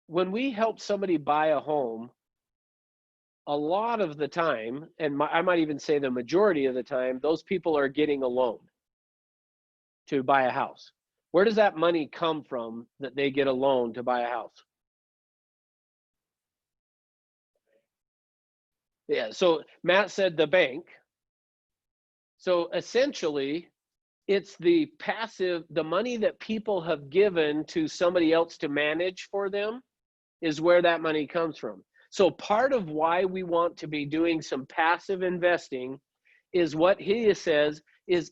when we help somebody buy a home, a lot of the time, and I might even say the majority of the time, those people are getting a loan to buy a house. Where does that money come from that they get a loan to buy a house? Yeah, so Matt said the bank. So essentially, it's the passive, the money that people have given to somebody else to manage for them is where that money comes from. So part of why we want to be doing some passive investing is what he says is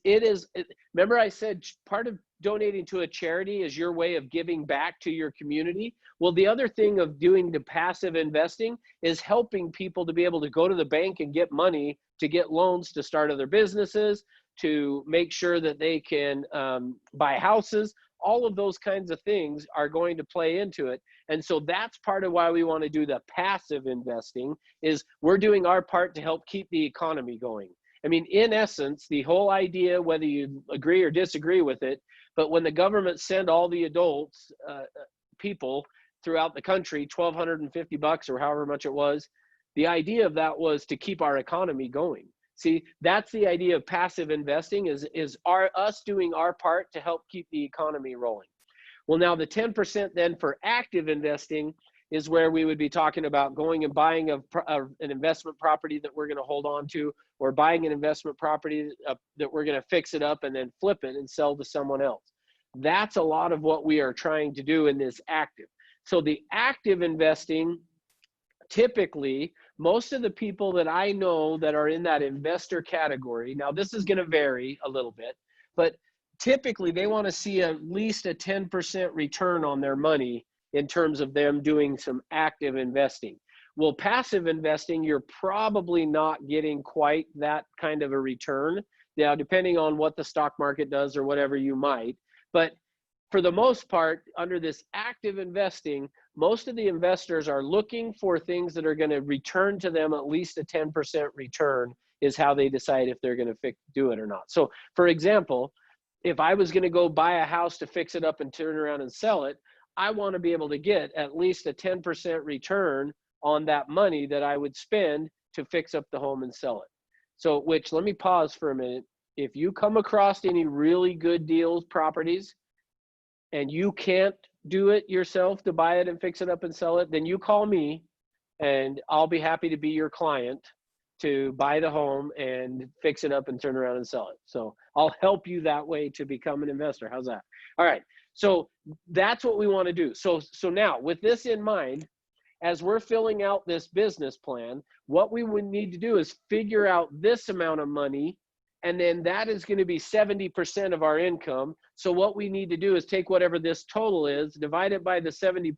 remember I said part of donating to a charity is your way of giving back to your community. Well, the other thing of doing the passive investing is helping people to be able to go to the bank and get money to get loans to start other businesses, to make sure that they can buy houses. All of those kinds of things are going to play into it. And so that's part of why we want to do the passive investing, is we're doing our part to help keep the economy going. I mean, in essence, the whole idea, whether you agree or disagree with it, but when the government sent all the adults, people throughout the country, $1,250 or however much it was, the idea of that was to keep our economy going. See, that's the idea of passive investing, is us doing our part to help keep the economy rolling. Well, now the 10% then for active investing is where we would be talking about going and buying an investment property that we're going to hold on to, or buying an investment property that we're going to fix it up and then flip it and sell to someone else. That's a lot of what we are trying to do in this active. So the active investing, typically, most of the people that I know that are in that investor category, now this is going to vary a little bit, but typically they want to see at least a 10% return on their money in terms of them doing some active investing. Well, passive investing, you're probably not getting quite that kind of a return. Now, depending on what the stock market does or whatever, you might. But for the most part, under this active investing, most of the investors are looking for things that are going to return to them at least a 10% return, is how they decide if they're going to do it or not. So, for example, if I was going to go buy a house to fix it up and turn around and sell it, I want to be able to get at least a 10% return on that money that I would spend to fix up the home and sell it. So, which, let me pause for a minute. If you come across any really good deals, properties, and you can't do it yourself to buy it and fix it up and sell it, then you call me and I'll be happy to be your client to buy the home and fix it up and turn around and sell it. So I'll help you that way to become an investor. How's that? All right. So that's what we want to do. So now, with this in mind, as we're filling out this business plan, what we would need to do is figure out this amount of money, and then that is going to be 70% of our income. So what we need to do is take whatever this total is, divide it by the 70%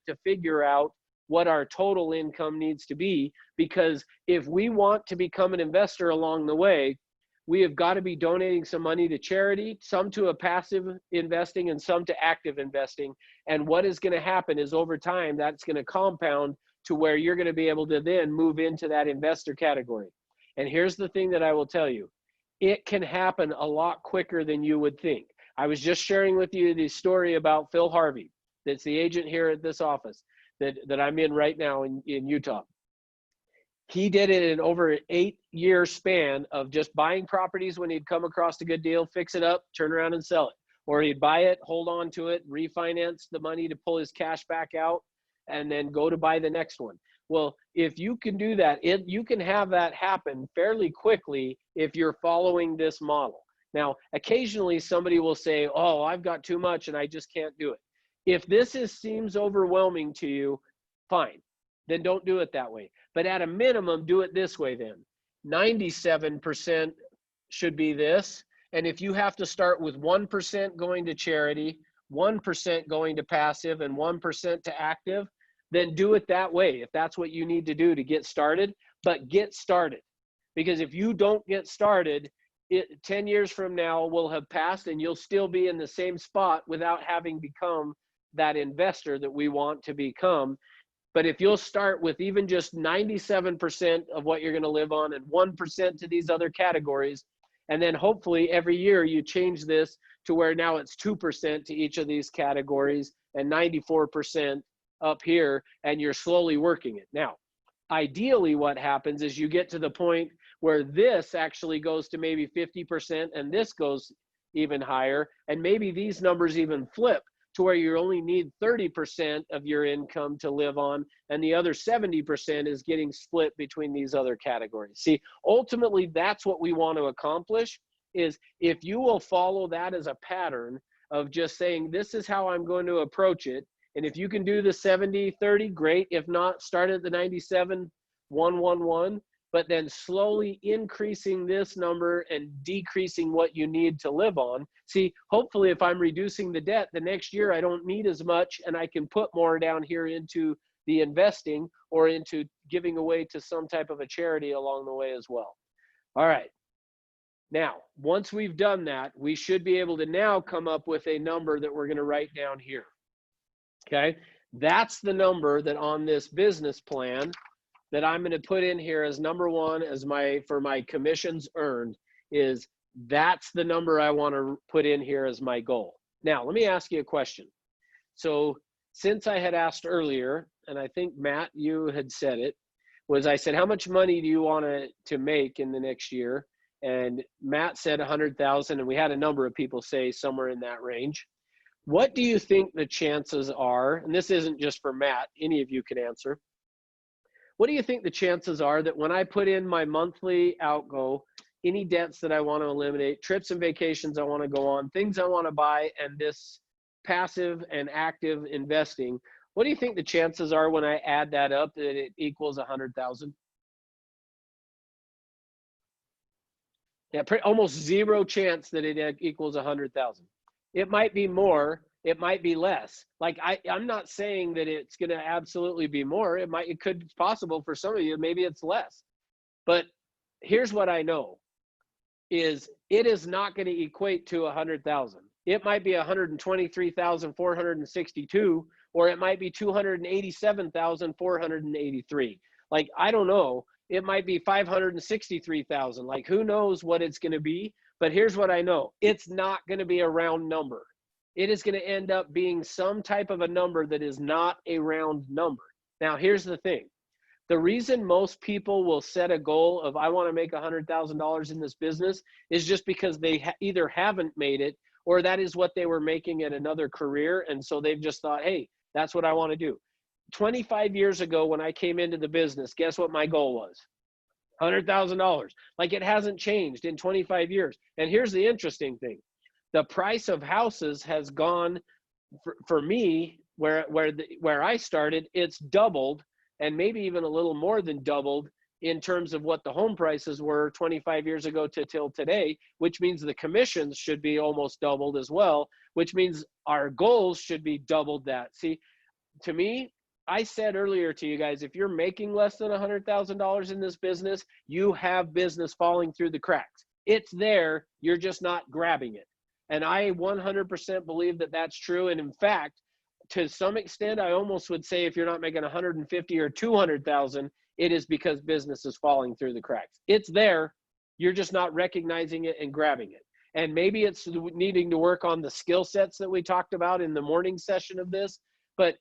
to figure out what our total income needs to be. Because if we want to become an investor along the way, we have got to be donating some money to charity, some to a passive investing and some to active investing. And what is going to happen is over time, that's going to compound to where you're going to be able to then move into that investor category. And here's the thing that I will tell you. It can happen a lot quicker than you would think. I was just sharing with you the story about Phil Harvey. That's the agent here at this office that I'm in right now in Utah. He did it in over an 8-year span of just buying properties when he'd come across a good deal, fix it up, turn around and sell it. Or he'd buy it, hold on to it, refinance the money to pull his cash back out, and then go to buy the next one. Well, if you can do that, you can have that happen fairly quickly if you're following this model. Now, occasionally somebody will say, oh, I've got too much and I just can't do it. If this seems overwhelming to you, fine, then don't do it that way. But at a minimum, do it this way then. 97% should be this. And if you have to start with 1% going to charity, 1% going to passive, and 1% to active, then do it that way if that's what you need to do to get started. But get started. Because if you don't get started, 10 years from now will have passed and you'll still be in the same spot without having become that investor that we want to become. But if you'll start with even just 97% of what you're going to live on and 1% to these other categories, and then hopefully every year you change this to where now it's 2% to each of these categories and 94% up here, and you're slowly working it. Now, ideally what happens is you get to the point where this actually goes to maybe 50% and this goes even higher, and maybe these numbers even flip to where you only need 30% of your income to live on, and the other 70% is getting split between these other categories. See, ultimately, that's what we want to accomplish, is if you will follow that as a pattern of just saying, this is how I'm going to approach it, and if you can do the 70-30, great. If not, start at the 97-1-1-1, but then slowly increasing this number and decreasing what you need to live on. See, hopefully if I'm reducing the debt, the next year I don't need as much and I can put more down here into the investing or into giving away to some type of a charity along the way as well. All right. Now, once we've done that, we should be able to now come up with a number that we're going to write down here. Okay. That's the number that on this business plan that I'm going to put in here as number one as for my commissions earned, is that's the number I want to put in here as my goal. Now, let me ask you a question. So since I had asked earlier, and I think Matt, you had said it, was I said, how much money do you want to make in the next year? And Matt said 100,000, and we had a number of people say somewhere in that range. What do you think the chances are, and this isn't just for Matt, any of you can answer. What do you think the chances are that when I put in my monthly outgo, any debts that I want to eliminate, trips and vacations I want to go on, things I want to buy, and this passive and active investing, what do you think the chances are when I add that up that it equals 100,000? Yeah, almost zero chance that it equals 100,000. It might be more, it might be less. Like I'm not saying that it's going to absolutely be more. It could be possible for some of you, maybe it's less. But here's what I know is it is not going to equate to 100,000. It might be 123,462, or it might be 287,483. Like, I don't know. It might be 563,000. Like, who knows what it's going to be? But here's what I know. It's not going to be a round number. It is going to end up being some type of a number that is not a round number. Now, here's the thing. The reason most people will set a goal of, I want to make $100,000 in this business, is just because they either haven't made it, or that is what they were making at another career. And so they've just thought, hey, that's what I want to do. 25 years ago, when I came into the business, guess what my goal was? $100,000. Like, it hasn't changed in 25 years. And here's the interesting thing. The price of houses has gone, for me, where I started, it's doubled, and maybe even a little more than doubled in terms of what the home prices were 25 years ago to till today, which means the commissions should be almost doubled as well, which means our goals should be doubled that. See, to me, I said earlier to you guys, if you're making less than $100,000 in this business, you have business falling through the cracks. It's there, you're just not grabbing it. And I 100% believe that that's true. And in fact, to some extent, I almost would say if you're not making 150 or 200,000, it is because business is falling through the cracks. It's there, you're just not recognizing it and grabbing it. And maybe it's needing to work on the skill sets that we talked about in the morning session of this. But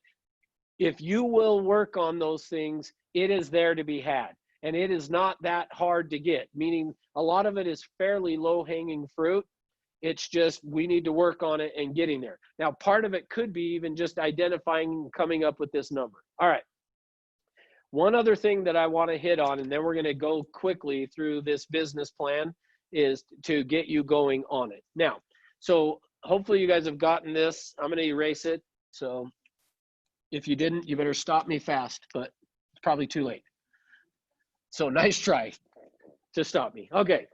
if you will work on those things, it is there to be had. And it is not that hard to get, meaning a lot of it is fairly low-hanging fruit. It's just we need to work on it and getting there. Now, part of it could be even just identifying and coming up with this number. All right. One other thing that I want to hit on, and then we're going to go quickly through this business plan, is to get you going on it. Now, so hopefully you guys have gotten this. I'm going to erase it. So if you didn't, you better stop me fast, but it's probably too late. So nice try to stop me. Okay.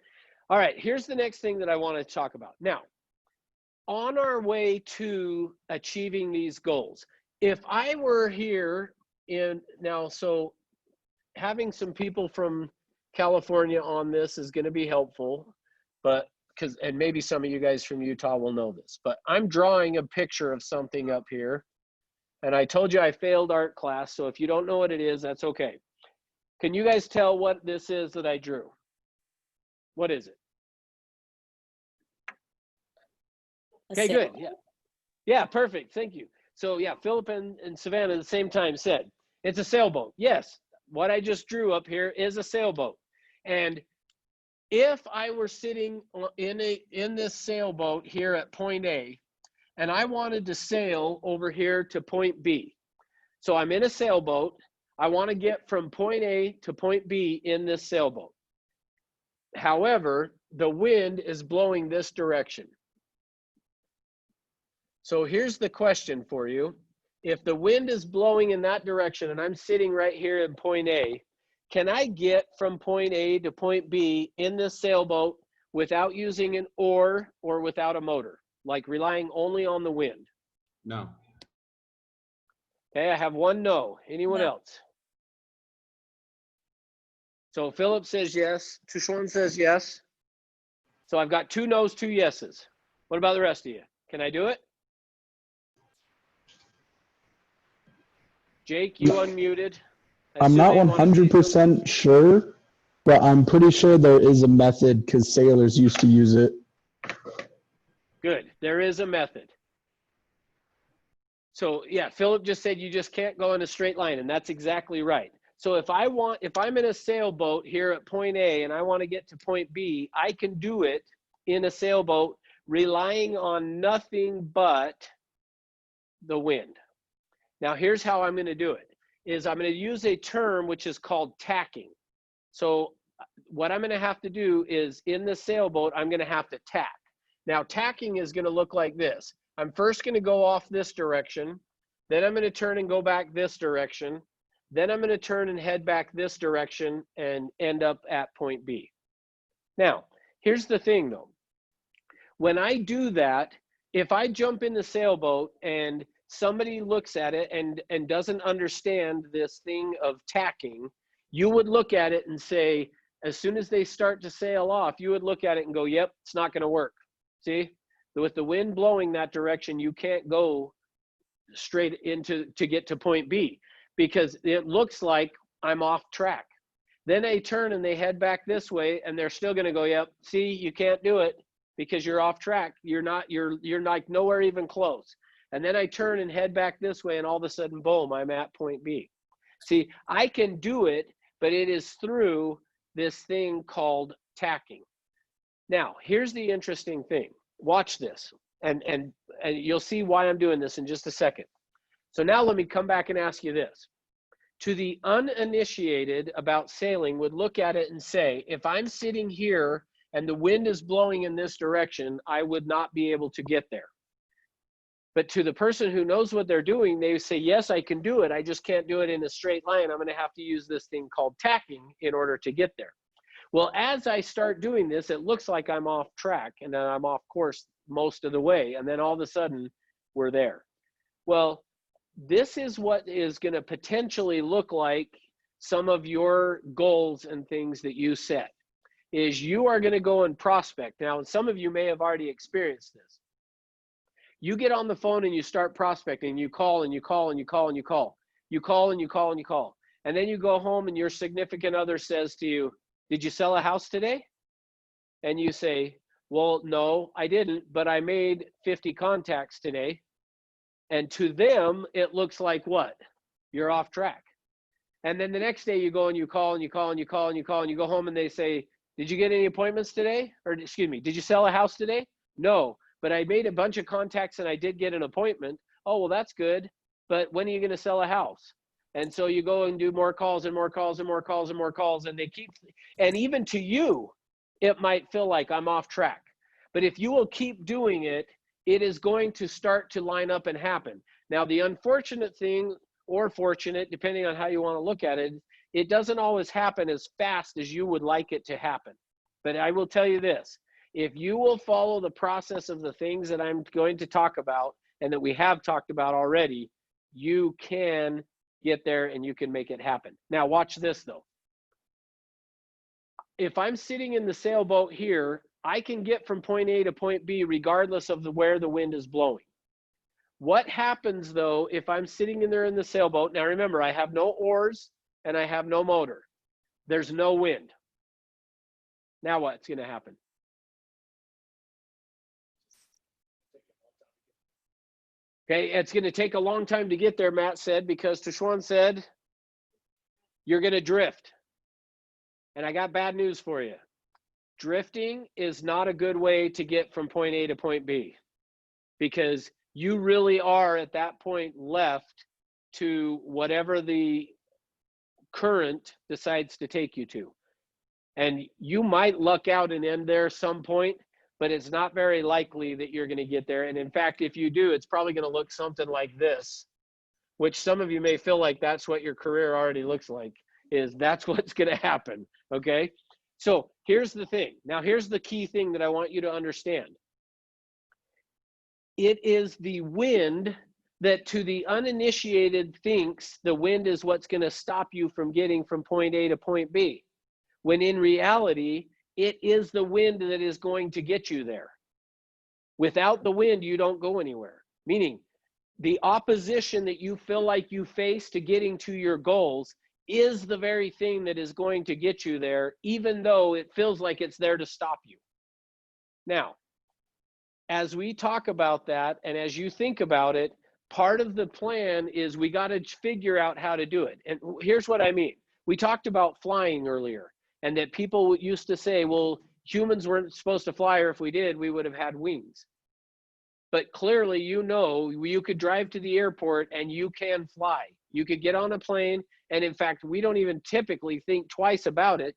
All right, here's the next thing that I want to talk about. Now, on our way to achieving these goals, if I were here so having some people from California on this is going to be helpful, but and maybe some of you guys from Utah will know this, but I'm drawing a picture of something up here. And I told you I failed art class, so if you don't know what it is, that's okay. Can you guys tell what this is that I drew? What is it? Okay, good. Yeah. Yeah, perfect. Thank you. So yeah, Philip and Savannah at the same time said, it's a sailboat. Yes, what I just drew up here is a sailboat. And if I were sitting in this sailboat here at point A, and I wanted to sail over here to point B. So I'm in a sailboat. I want to get from point A to point B in this sailboat. However, the wind is blowing this direction. So here's the question for you. If the wind is blowing in that direction and I'm sitting right here in point A, can I get from point A to point B in this sailboat without using an oar or without a motor, like relying only on the wind? No. Okay, I have one no. Anyone else? So Philip says yes. Tushawn says yes. So I've got 2 no's, 2 yeses. What about the rest of you? Can I do it? Jake, you unmuted. I'm not 100% sure, but I'm pretty sure there is a method because sailors used to use it. Good. There is a method. So yeah, Philip just said you just can't go in a straight line, and that's exactly right. So if I'm in a sailboat here at point A and I want to get to point B, I can do it in a sailboat relying on nothing but the wind. Now, here's how I'm going to do it, is I'm going to use a term which is called tacking. So what I'm going to have to do is in the sailboat, I'm going to have to tack. Now, tacking is going to look like this. I'm first going to go off this direction. Then I'm going to turn and go back this direction. Then I'm going to turn and head back this direction and end up at point B. Now, here's the thing though. When I do that, if I jump in the sailboat and somebody looks at it and doesn't understand this thing of tacking, you would look at it and say, as soon as they start to sail off, you would look at it and go, yep, it's not going to work. See, with the wind blowing that direction, you can't go straight to get to point B because it looks like I'm off track. Then they turn and they head back this way and they're still going to go, yep, see, you can't do it because you're off track. You're like nowhere even close. And then I turn and head back this way and all of a sudden, boom, I'm at point B. See, I can do it, but it is through this thing called tacking. Now, here's the interesting thing. Watch this, and you'll see why I'm doing this in just a second. So now let me come back and ask you this. To the uninitiated about sailing would look at it and say, if I'm sitting here and the wind is blowing in this direction, I would not be able to get there. But to the person who knows what they're doing, they say, yes, I can do it. I just can't do it in a straight line. I'm going to have to use this thing called tacking in order to get there. Well, as I start doing this, it looks like I'm off track and then I'm off course most of the way. And then all of a sudden we're there. Well, this is what is going to potentially look like some of your goals and things that you set is you are going to go and prospect. Now, some of you may have already experienced this. You get on the phone and you start prospecting, you call and you call and you call and you call. You call and you call and you call. And then you go home and your significant other says to you, did you sell a house today? And you say, well, no, I didn't, but I made 50 contacts today. And to them, it looks like what? You're off track. And then the next day you go and you call and you call and you call and you call and you go home and they say, did you get any appointments today? Or excuse me, did you sell a house today? No, but I made a bunch of contacts and I did get an appointment. Oh, well, that's good. But when are you going to sell a house? And so you go and do more calls and more calls and more calls and more calls. And they keep, and even to you, it might feel like I'm off track. But if you will keep doing it, it is going to start to line up and happen. Now, the unfortunate thing, or fortunate, depending on how you want to look at it, it doesn't always happen as fast as you would like it to happen. But I will tell you this, if you will follow the process of the things that I'm going to talk about and that we have talked about already, you can get there and you can make it happen. Now, watch this though. If I'm sitting in the sailboat here, I can get from point A to point B regardless of where the wind is blowing. What happens though if I'm sitting in there in the sailboat? Now remember, I have no oars and I have no motor. There's no wind. Now what's going to happen? Okay, it's going to take a long time to get there, Matt said, because Tashuan said, you're going to drift. And I got bad news for you. Drifting is not a good way to get from point A to point B, because you really are at that point left to whatever the current decides to take you to. And you might luck out and end there some point, but it's not very likely that you're going to get there. And in fact, if you do, it's probably going to look something like this, which some of you may feel like that's what your career already looks like, is that's what's going to happen. Okay. So here's the thing. Now, here's the key thing that I want you to understand. It is the wind that to the uninitiated thinks the wind is what's going to stop you from getting from point A to point B, when in reality, it is the wind that is going to get you there. Without the wind, you don't go anywhere. Meaning, the opposition that you feel like you face to getting to your goals is the very thing that is going to get you there, even though it feels like it's there to stop you. Now, as we talk about that, and as you think about it, part of the plan is we got to figure out how to do it. And here's what I mean. We talked about flying earlier, and that people used to say, well, humans weren't supposed to fly, or if we did, we would have had wings. but clearly, you know, you could drive to the airport and you can fly. You could get on a plane. And in fact, we don't even typically think twice about it,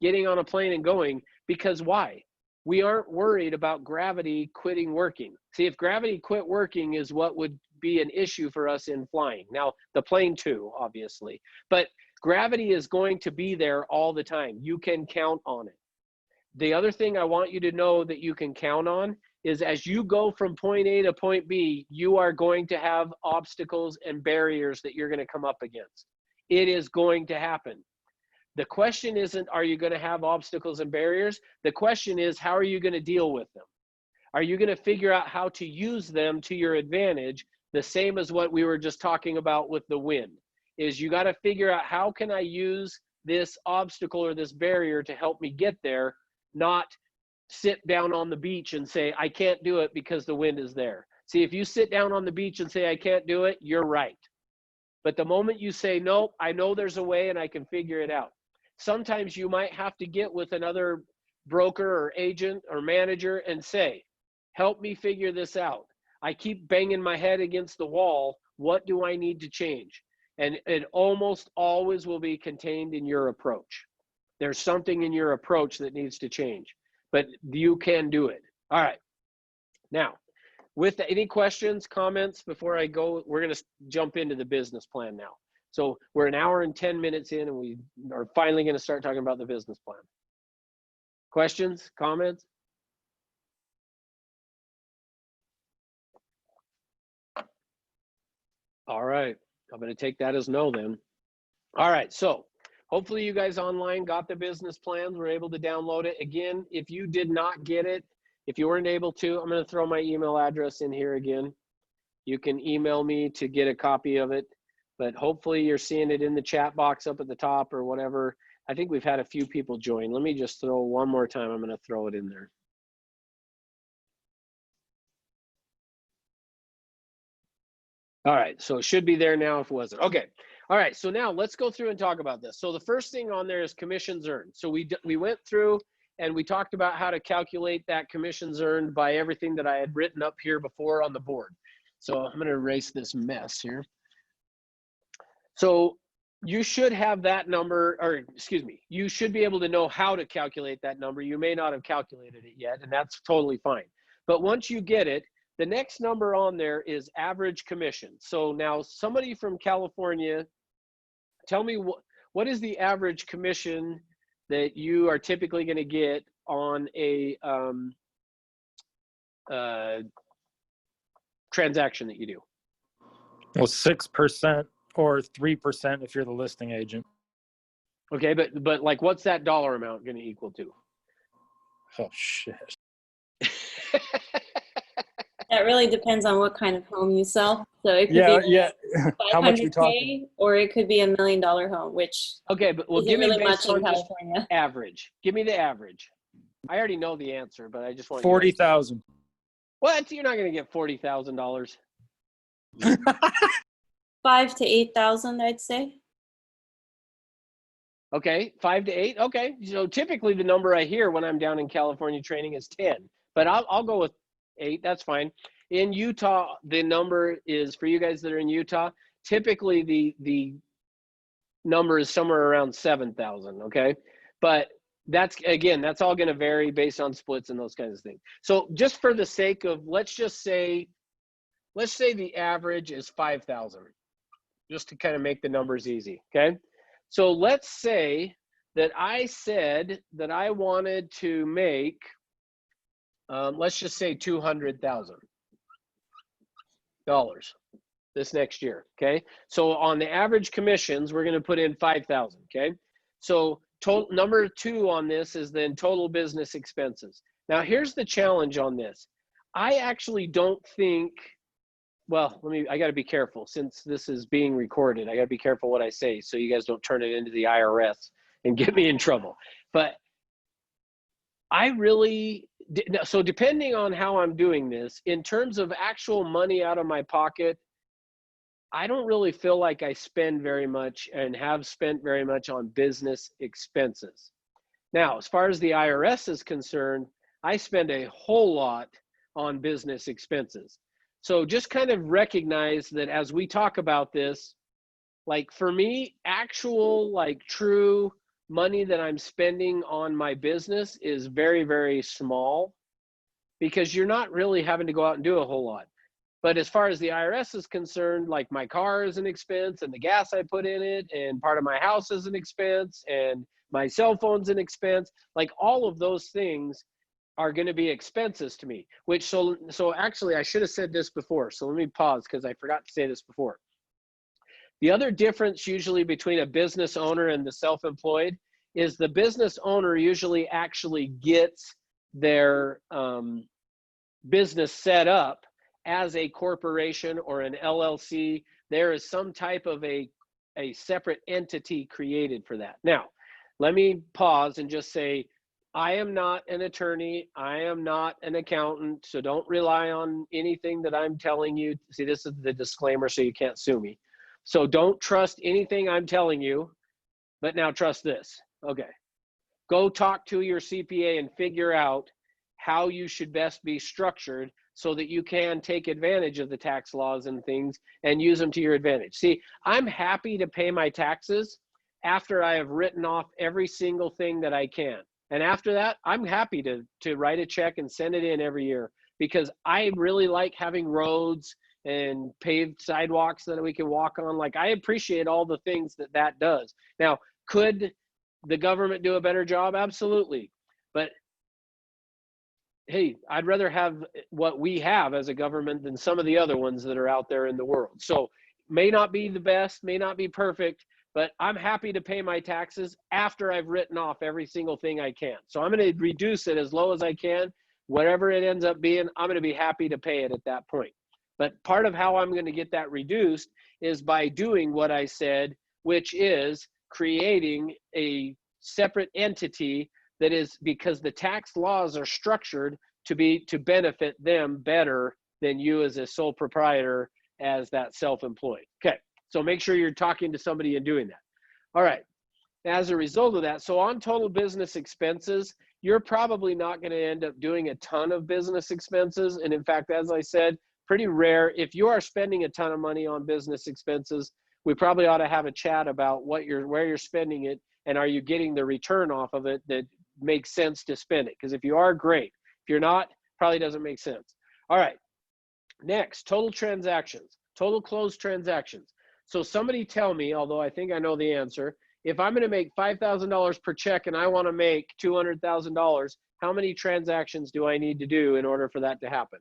getting on a plane and going, because why? We aren't worried about gravity quitting working. See, if gravity quit working is what would be an issue for us in flying. Now, the plane too, obviously, but gravity is going to be there all the time. You can count on it. The other thing I want you to know that you can count on is as you go from point A to point B, you are going to have obstacles and barriers that you're going to come up against. It is going to happen. The question isn't, are you going to have obstacles and barriers? The question is, how are you going to deal with them? Are you going to figure out how to use them to your advantage? The same as what we were just talking about with the wind, is you got to figure out, how can I use this obstacle or this barrier to help me get there, not sit down on the beach and say, I can't do it because the wind is there. See, if you sit down on the beach and say, I can't do it, you're right. But the moment you say, nope, I know there's a way and I can figure it out. Sometimes you might have to get with another broker or agent or manager and say, help me figure this out. I keep banging my head against the wall. What do I need to change? And it almost always will be contained in your approach. There's something in your approach that needs to change, but you can do it. All right. Now, with any questions, comments before I go, we're going to jump into the business plan now. So we're an hour and 10 minutes in, and we are finally going to start talking about the business plan. Questions, comments? All right. I'm going to take that as no then. All right. So hopefully you guys online got the business plans, were able to download it. Again, if you did not get it, if you weren't able to, I'm going to throw my email address in here again. You can email me to get a copy of it, but hopefully you're seeing it in the chat box up at the top or whatever. I think we've had a few people join. Let me just throw one more time. I'm going to throw it in there. All right, so it should be there now if it wasn't. Okay, all right, so now let's go through and talk about this. So the first thing on there is commissions earned. So we went through and we talked about how to calculate that commissions earned by everything that I had written up here before on the board. So I'm gonna erase this mess here. So you should have that number, or excuse me, you should be able to know how to calculate that number. You may not have calculated it yet, and that's totally fine. But once you get it, the next number on there is average commission. So now somebody from California, tell me what is the average commission that you are typically going to get on a transaction that you do? Well, 6% or 3% if you're the listing agent. Okay, but like, what's that dollar amount going to equal to? Oh shit. That really depends on what kind of home you sell. So it could Yeah. How much we 500K, talking? or it could be $1 million home, which Okay, but well, isn't give me really based much in on just California. average. Give me the average. I already know the answer, but I just want 40,000. What? You're not going to get $40,000. 5 to 8,000, I'd say. Okay, 5 to 8. Okay, so typically the number I hear when I'm down in California training is 10, but I'll go with 8. That's fine. In Utah, the number is, for you guys that are in Utah, typically the number is somewhere around 7,000. Okay, but that's, again, that's all going to vary based on splits and those kinds of things. So just for the sake of, let's say the average is 5,000, just to kind of make the numbers easy. Okay, so let's say that I said that I wanted to make, let's just say $200,000 this next year. Okay, so on the average commissions, we're going to put in 5,000. Okay, so total number 2 on this is then total business expenses. Now here's the challenge on this. I actually don't think, well, I got to be careful since this is being recorded. I got to be careful what I say so you guys don't turn it into the IRS and get me in trouble. But I really, so depending on how I'm doing this, in terms of actual money out of my pocket, I don't really feel like I spend very much and have spent very much on business expenses. Now, as far as the IRS is concerned, I spend a whole lot on business expenses. So just kind of recognize that as we talk about this, like for me, actual like true money that I'm spending on my business is very, very small, because you're not really having to go out and do a whole lot. But as far as the IRS is concerned, like my car is an expense, and the gas I put in it, and part of my house is an expense, and my cell phone's an expense, like all of those things are going to be expenses to me, which so actually I should have said this before. So let me pause because I forgot to say this before. The other difference usually between a business owner and the self-employed is the business owner usually actually gets their business set up as a corporation or an LLC. There is some type of a separate entity created for that. Now, let me pause and just say, I am not an attorney. I am not an accountant. So don't rely on anything that I'm telling you. See, this is the disclaimer, so you can't sue me. So don't trust anything I'm telling you, but now trust this. Okay. Go talk to your CPA and figure out how you should best be structured so that you can take advantage of the tax laws and things and use them to your advantage. See, I'm happy to pay my taxes after I have written off every single thing that I can. And after that, I'm happy to write a check and send it in every year, because I really like having roads and paved sidewalks that we can walk on. Like, I appreciate all the things that that does. Now, could the government do a better job? Absolutely. But hey, I'd rather have what we have as a government than some of the other ones that are out there in the world. So may not be the best, may not be perfect, but I'm happy to pay my taxes after I've written off every single thing I can. So I'm going to reduce it as low as I can. Whatever it ends up being, I'm going to be happy to pay it at that point. But part of how I'm going to get that reduced is by doing what I said, which is creating a separate entity that is, because the tax laws are structured to benefit them better than you as a sole proprietor, as that self-employed. Okay, so make sure you're talking to somebody and doing that. All right, as a result of that, so on total business expenses, you're probably not going to end up doing a ton of business expenses. And in fact, as I said, pretty rare. If you are spending a ton of money on business expenses, we probably ought to have a chat about where you're spending it, and are you getting the return off of it that makes sense to spend it? Because if you are, great. If you're not, probably doesn't make sense. All right, next, total transactions, total closed transactions. So somebody tell me, although I think I know the answer, if I'm going to make $5,000 per check and I want to make $200,000, how many transactions do I need to do in order for that to happen?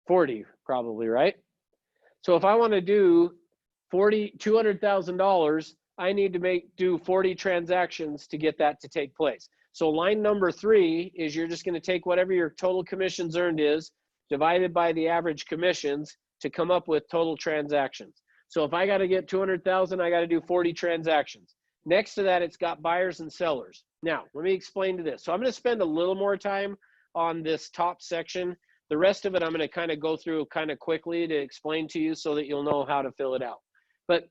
40 probably, right? So if I want to do $200,000, I need to do 40 transactions to get that to take place. So line number 3 is you're just going to take whatever your total commissions earned is, divided by the average commissions to come up with total transactions. So if I got to get 200,000, I got to do 40 transactions. Next to that, it's got buyers and sellers. Now, let me explain to this. So I'm going to spend a little more time on this top section. The rest of it, I'm going to kind of go through kind of quickly to explain to you so that you'll know how to fill it out. But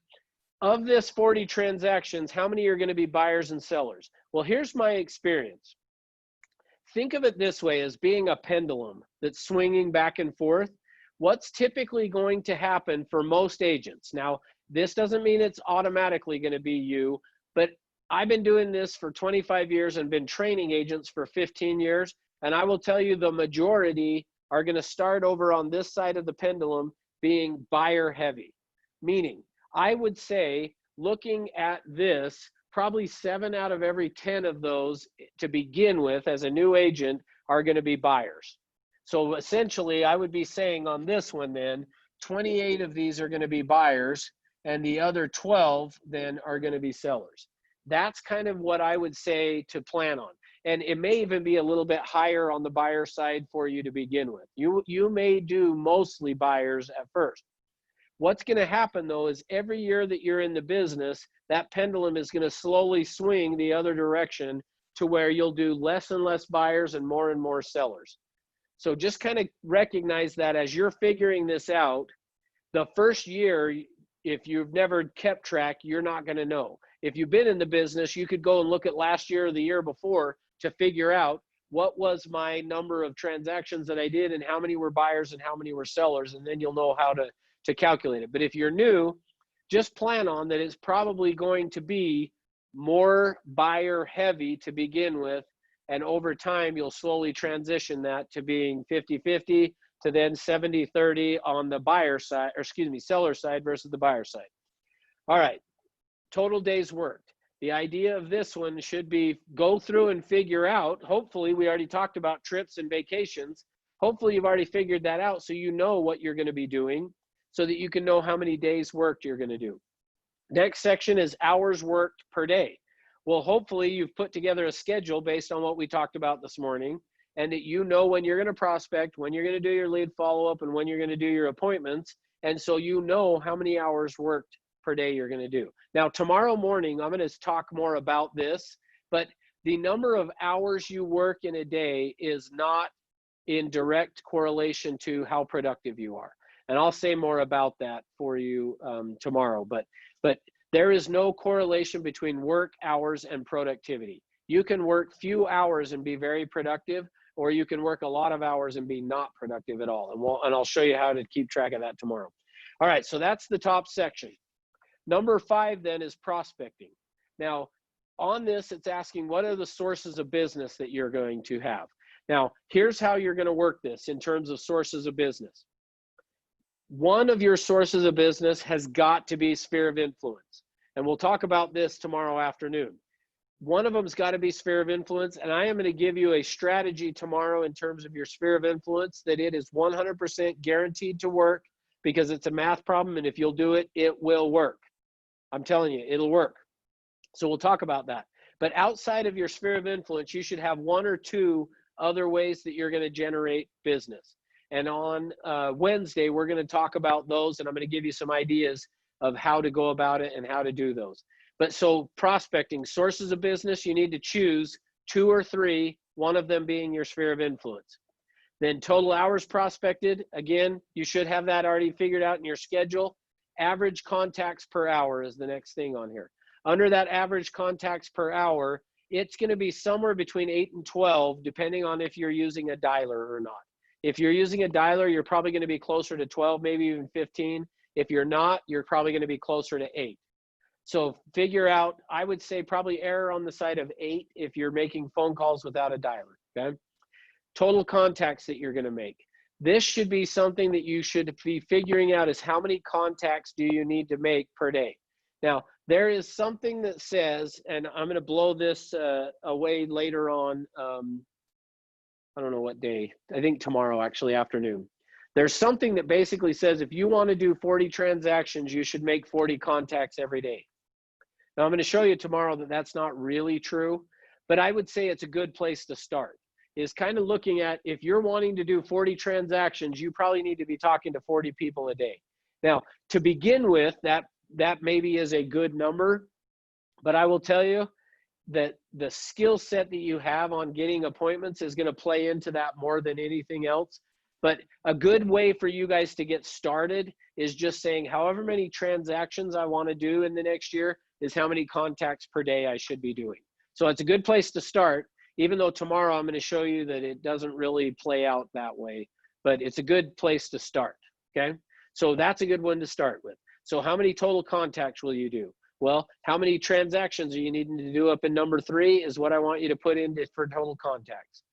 of this 40 transactions, how many are going to be buyers and sellers? Well, here's my experience. Think of it this way, as being a pendulum that's swinging back and forth. What's typically going to happen for most agents? Now, this doesn't mean it's automatically going to be you, but I've been doing this for 25 years and been training agents for 15 years. And I will tell you, the majority are going to start over on this side of the pendulum being buyer heavy. Meaning, I would say, looking at this, probably 7 out of every 10 of those to begin with as a new agent are going to be buyers. So essentially, I would be saying on this one then, 28 of these are going to be buyers, and the other 12 then are going to be sellers. That's kind of what I would say to plan on. And it may even be a little bit higher on the buyer side for you to begin with. You may do mostly buyers at first. What's going to happen though is every year that you're in the business, that pendulum is going to slowly swing the other direction to where you'll do less and less buyers and more sellers. So just kind of recognize that as you're figuring this out, the first year, if you've never kept track, you're not going to know. If you've been in the business, you could go and look at last year or the year before, to figure out what was my number of transactions that I did and how many were buyers and how many were sellers, and then you'll know how to calculate it. But if you're new, just plan on that it's probably going to be more buyer heavy to begin with, and over time you'll slowly transition that to being 50-50 to then 70-30 on the buyer side, or excuse me, seller side versus the buyer side. All right, total days worked. The idea of this one should be go through and figure out, hopefully we already talked about trips and vacations. Hopefully you've already figured that out so you know what you're going to be doing so that you can know how many days worked you're going to do. Next section is hours worked per day. Well, hopefully you've put together a schedule based on what we talked about this morning, and that you know when you're going to prospect, when you're going to do your lead follow-up, and when you're going to do your appointments. And so you know how many hours worked per day you're going to do. Now, tomorrow morning, I'm going to talk more about this, but the number of hours you work in a day is not in direct correlation to how productive you are. And I'll say more about that for you tomorrow, but there is no correlation between work hours and productivity. You can work few hours and be very productive, or you can work a lot of hours and be not productive at all. And I'll show you how to keep track of that tomorrow. All right, so that's the top section. Number 5 then is prospecting. Now, on this, it's asking what are the sources of business that you're going to have. Now, here's how you're going to work this in terms of sources of business. One of your sources of business has got to be sphere of influence. And we'll talk about this tomorrow afternoon. One of them's got to be sphere of influence. And I am going to give you a strategy tomorrow in terms of your sphere of influence that it is 100% guaranteed to work, because it's a math problem. And if you'll do it, it will work. I'm telling you, it'll work. So we'll talk about that. But outside of your sphere of influence, you should have 1 or 2 other ways that you're going to generate business. And on Wednesday, we're going to talk about those, and I'm going to give you some ideas of how to go about it and how to do those. But so prospecting, sources of business, you need to choose 2 or 3, one of them being your sphere of influence. Then total hours prospected, again, you should have that already figured out in your schedule. Average contacts per hour is the next thing on here. Under that average contacts per hour, it's going to be somewhere between 8 and 12, depending on if you're using a dialer or not. If you're using a dialer, you're probably going to be closer to 12, maybe even 15. If you're not, you're probably going to be closer to 8. So figure out, I would say probably err on the side of 8 if you're making phone calls without a dialer, okay? Total contacts that you're going to make. This should be something that you should be figuring out is how many contacts do you need to make per day. Now, there is something that says, and I'm going to blow this away later on, I don't know what day, I think tomorrow, actually, afternoon. There's something that basically says if you want to do 40 transactions, you should make 40 contacts every day. Now, I'm going to show you tomorrow that that's not really true, but I would say it's a good place to start, is kind of looking at if you're wanting to do 40 transactions, you probably need to be talking to 40 people a day. Now, to begin with, that maybe is a good number, but I will tell you that the skill set that you have on getting appointments is going to play into that more than anything else. But a good way for you guys to get started is just saying however many transactions I want to do in the next year is how many contacts per day I should be doing. So it's a good place to start, even though tomorrow I'm going to show you that it doesn't really play out that way, but it's a good place to start, okay? So that's a good one to start with. So how many total contacts will you do? Well, how many transactions are you needing to do up in number 3 is what I want you to put in for total contacts.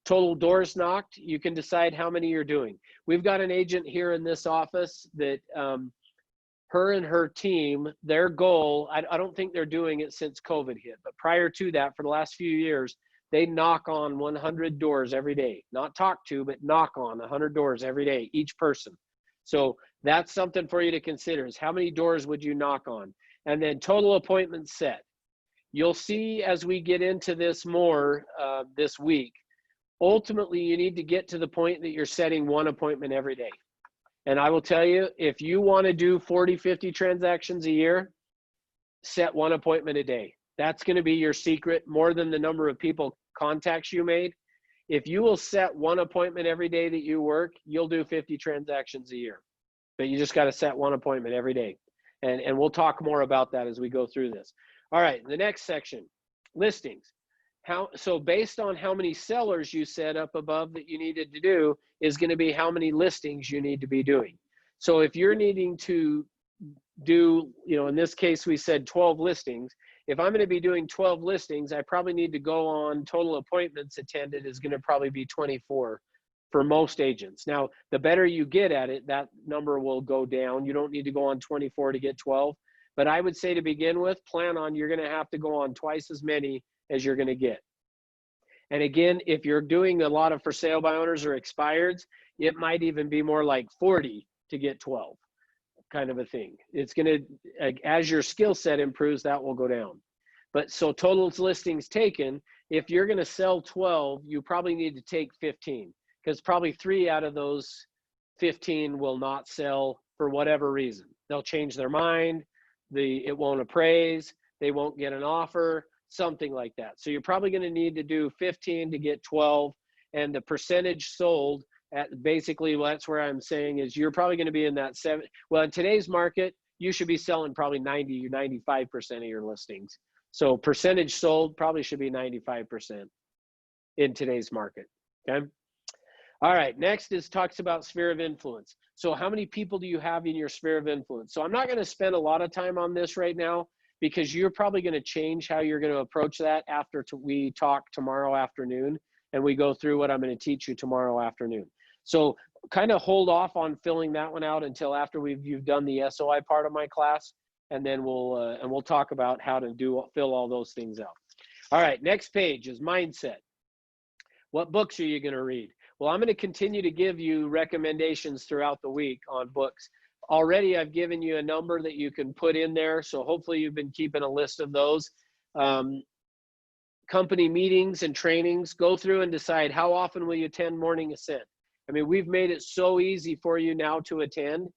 Total doors knocked, you can decide how many you're doing. We've got an agent here in this office that her and her team, their goal, I don't think they're doing it since COVID hit, but prior to that, for the last few years, they knock on 100 doors every day. Not talk to, but knock on 100 doors every day, each person. So that's something for you to consider is how many doors would you knock on? And then total appointments set. You'll see as we get into this more this week, ultimately you need to get to the point that you're setting 1 appointment every day. And I will tell you, if you want to do 40, 50 transactions a year, set 1 appointment a day. That's going to be your secret, more than the number of people contacts you made. If you will set 1 appointment every day that you work, you'll do 50 transactions a year. But you just got to set 1 appointment every day. And we'll talk more about that as we go through this. All right, the next section, listings. So based on how many sellers you set up above that you needed to do is going to be how many listings you need to be doing. So if you're needing to do, in this case, we said 12 listings. If I'm going to be doing 12 listings, I probably need to go on total appointments attended is going to probably be 24 for most agents. Now, the better you get at it, that number will go down. You don't need to go on 24 to get 12. But I would say to begin with, plan on you're going to have to go on twice as many as you're going to get. And again, if you're doing a lot of for sale by owners or expireds, it might even be more like 40 to get 12 kind of a thing. It's going to, as your skill set improves, that will go down. But so total listings taken, if you're going to sell 12, you probably need to take 15 because probably 3 out of those 15 will not sell for whatever reason. They'll change their mind. It won't appraise. They won't get an offer, something like that. So you're probably going to need to do 15 to get 12, and the percentage sold at basically that's where I'm saying is you're probably going to be in that 7. Well, in today's market, you should be selling probably 90 or 95% of your listings. So percentage sold probably should be 95% in today's market. Okay. All right. Next is talks about sphere of influence. So how many people do you have in your sphere of influence? So I'm not going to spend a lot of time on this right now because you're probably going to change how you're going to approach that after we talk tomorrow afternoon and we go through what I'm going to teach you tomorrow afternoon. So kind of hold off on filling that one out until after you've done the SOI part of my class, and then we'll talk about how to fill all those things out. All right, next page is mindset. What books are you going to read? Well, I'm going to continue to give you recommendations throughout the week on books. Already, I've given you a number that you can put in there, so hopefully you've been keeping a list of those. Company meetings and trainings, go through and decide how often will you attend Morning Ascent. I mean, we've made it so easy for you now to attend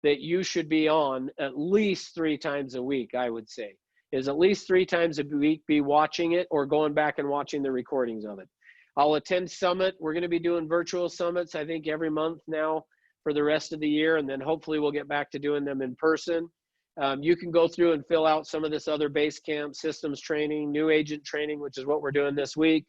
that you should be on at least 3 times a week, I would say. Is at least 3 times a week be watching it or going back and watching the recordings of it. I'll attend Summit. We're going to be doing virtual summits, I think, every month now for the rest of the year, and then hopefully we'll get back to doing them in person. You can go through and fill out some of this other base camp systems training, new agent training, which is what we're doing this week,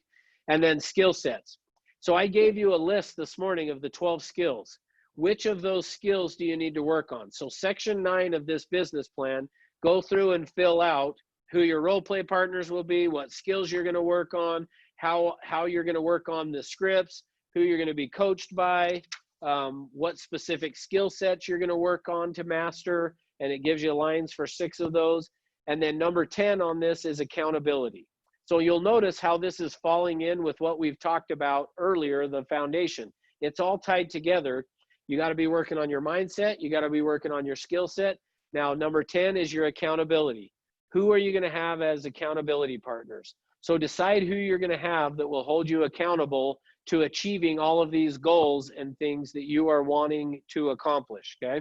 and then skill sets. So I gave you a list this morning of the 12 skills. Which of those skills do you need to work on? So section 9 of this business plan, go through and fill out who your role play partners will be, what skills you're going to work on, how you're going to work on the scripts, who you're going to be coached by, what specific skill sets you're going to work on to master, and it gives you lines for 6 of those. And then number 10 on this is accountability. So you'll notice how this is falling in with what we've talked about earlier, the foundation. It's all tied together. You got to be working on your mindset. You got to be working on your skill set. Now, number 10 is your accountability. Who are you going to have as accountability partners? So decide who you're going to have that will hold you accountable to achieving all of these goals and things that you are wanting to accomplish, okay?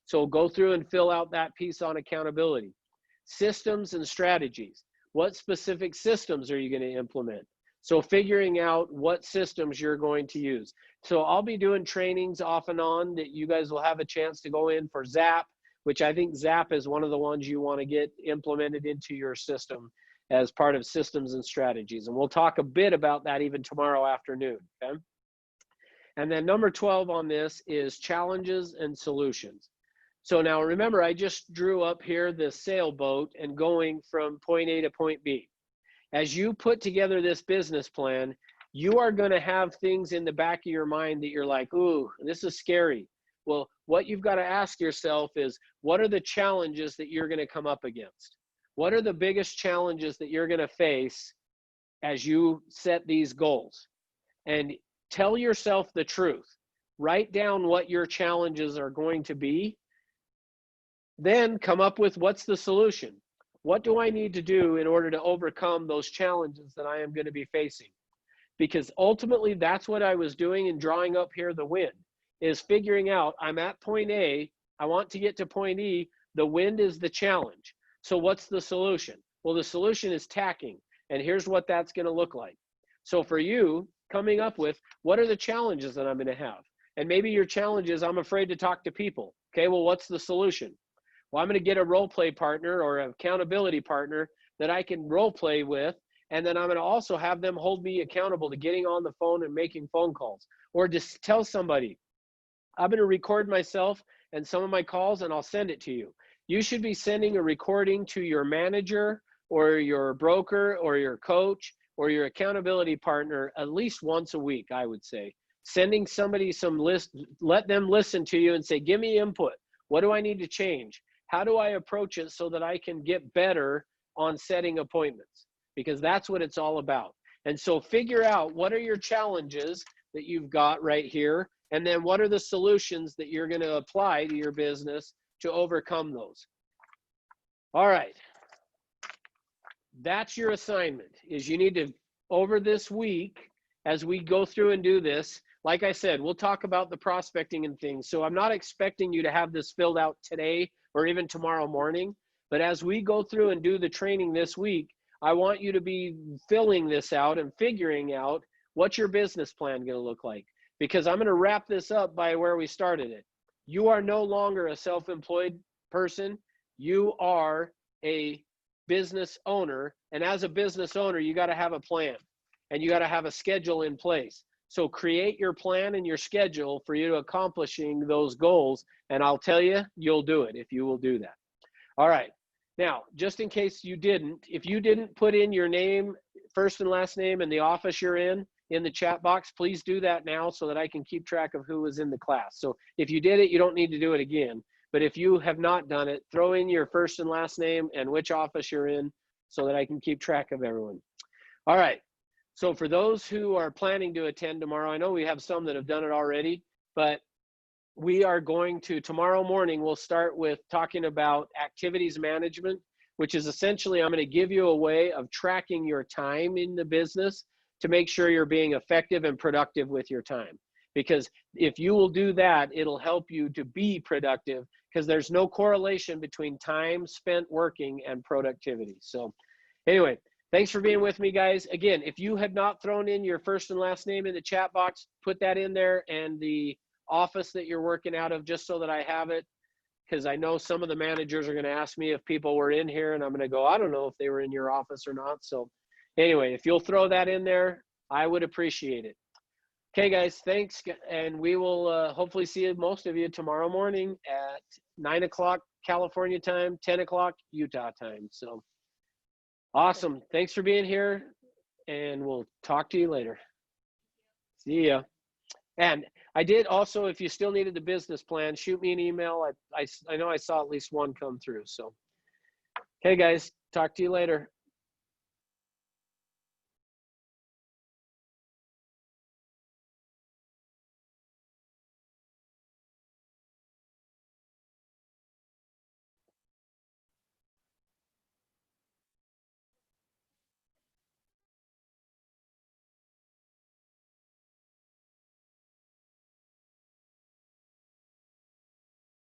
So go through and fill out that piece on accountability. Systems and strategies. What specific systems are you going to implement? So figuring out what systems you're going to use. So I'll be doing trainings off and on that you guys will have a chance to go in for ZAP, which I think ZAP is one of the ones you want to get implemented into your system as part of systems and strategies. And we'll talk a bit about that even tomorrow afternoon, okay? And then number 12 on this is challenges and solutions. So now remember, I just drew up here the sailboat and going from point A to point B. As you put together this business plan, you are going to have things in the back of your mind that you're like, ooh, this is scary. Well, what you've got to ask yourself is, what are the challenges that you're going to come up against? What are the biggest challenges that you're going to face as you set these goals? And tell yourself the truth. Write down what your challenges are going to be. Then come up with what's the solution. What do I need to do in order to overcome those challenges that I am going to be facing? Because ultimately, that's what I was doing in drawing up here the wind, is figuring out I'm at point A, I want to get to point E, the wind is the challenge. So what's the solution? Well, the solution is tacking, and here's what that's going to look like. So for you, coming up with what are the challenges that I'm going to have? And maybe your challenge is I'm afraid to talk to people. Okay, well, what's the solution? Well, I'm going to get a role play partner or an accountability partner that I can role play with And then I'm going to also have them hold me accountable to getting on the phone and making phone calls, or just tell somebody, I'm going to record myself and some of my calls and I'll send it to you. You should be sending a recording to your manager or your broker or your coach or your accountability partner at least once a week, I would say. Sending somebody some list, let them listen to you and say, give me input. What do I need to change? How do I approach it so that I can get better on setting appointments? Because that's what it's all about. And so figure out what are your challenges that you've got right here, and then what are the solutions that you're going to apply to your business to overcome those. All right. That's your assignment, is you need to, over this week, as we go through and do this, like I said, we'll talk about the prospecting and things. So I'm not expecting you to have this filled out today or even tomorrow morning, but as we go through and do the training this week, I want you to be filling this out and figuring out what's your business plan going to look like. Because I'm going to wrap this up by where we started it. You are no longer a self-employed person. You are a business owner. And as a business owner, you got to have a plan and you got to have a schedule in place. So create your plan and your schedule for you to accomplishing those goals. And I'll tell you, you'll do it if you will do that. All right. Now, just in case you didn't, if you didn't put in your name, first and last name, and the office you're in the chat box, please do that now so that I can keep track of who was in the class. So if you did it, you don't need to do it again. But if you have not done it, throw in your first and last name and which office you're in so that I can keep track of everyone. All right. So for those who are planning to attend tomorrow, I know we have some that have done it already, but we are going to, tomorrow morning, we'll start with talking about activities management, which is essentially, I'm going to give you a way of tracking your time in the business to make sure you're being effective and productive with your time. Because if you will do that, it'll help you to be productive, because there's no correlation between time spent working and productivity. So anyway, thanks for being with me, guys. Again, if you had not thrown in your first and last name in the chat box, put that in there, and the office that you're working out of, just so that I have it, because I know some of the managers are going to ask me if people were in here, and I'm going to go, I don't know if they were in your office or not. So anyway, if you'll throw that in there, I would appreciate it. Okay, guys, thanks. And we will hopefully see most of you tomorrow morning at 9 o'clock California time, 10 o'clock Utah time. So awesome. Thanks for being here, and we'll talk to you later. See ya. And I did also, if you still needed the business plan, shoot me an email. I know I saw at least one come through. So, okay, guys, talk to you later.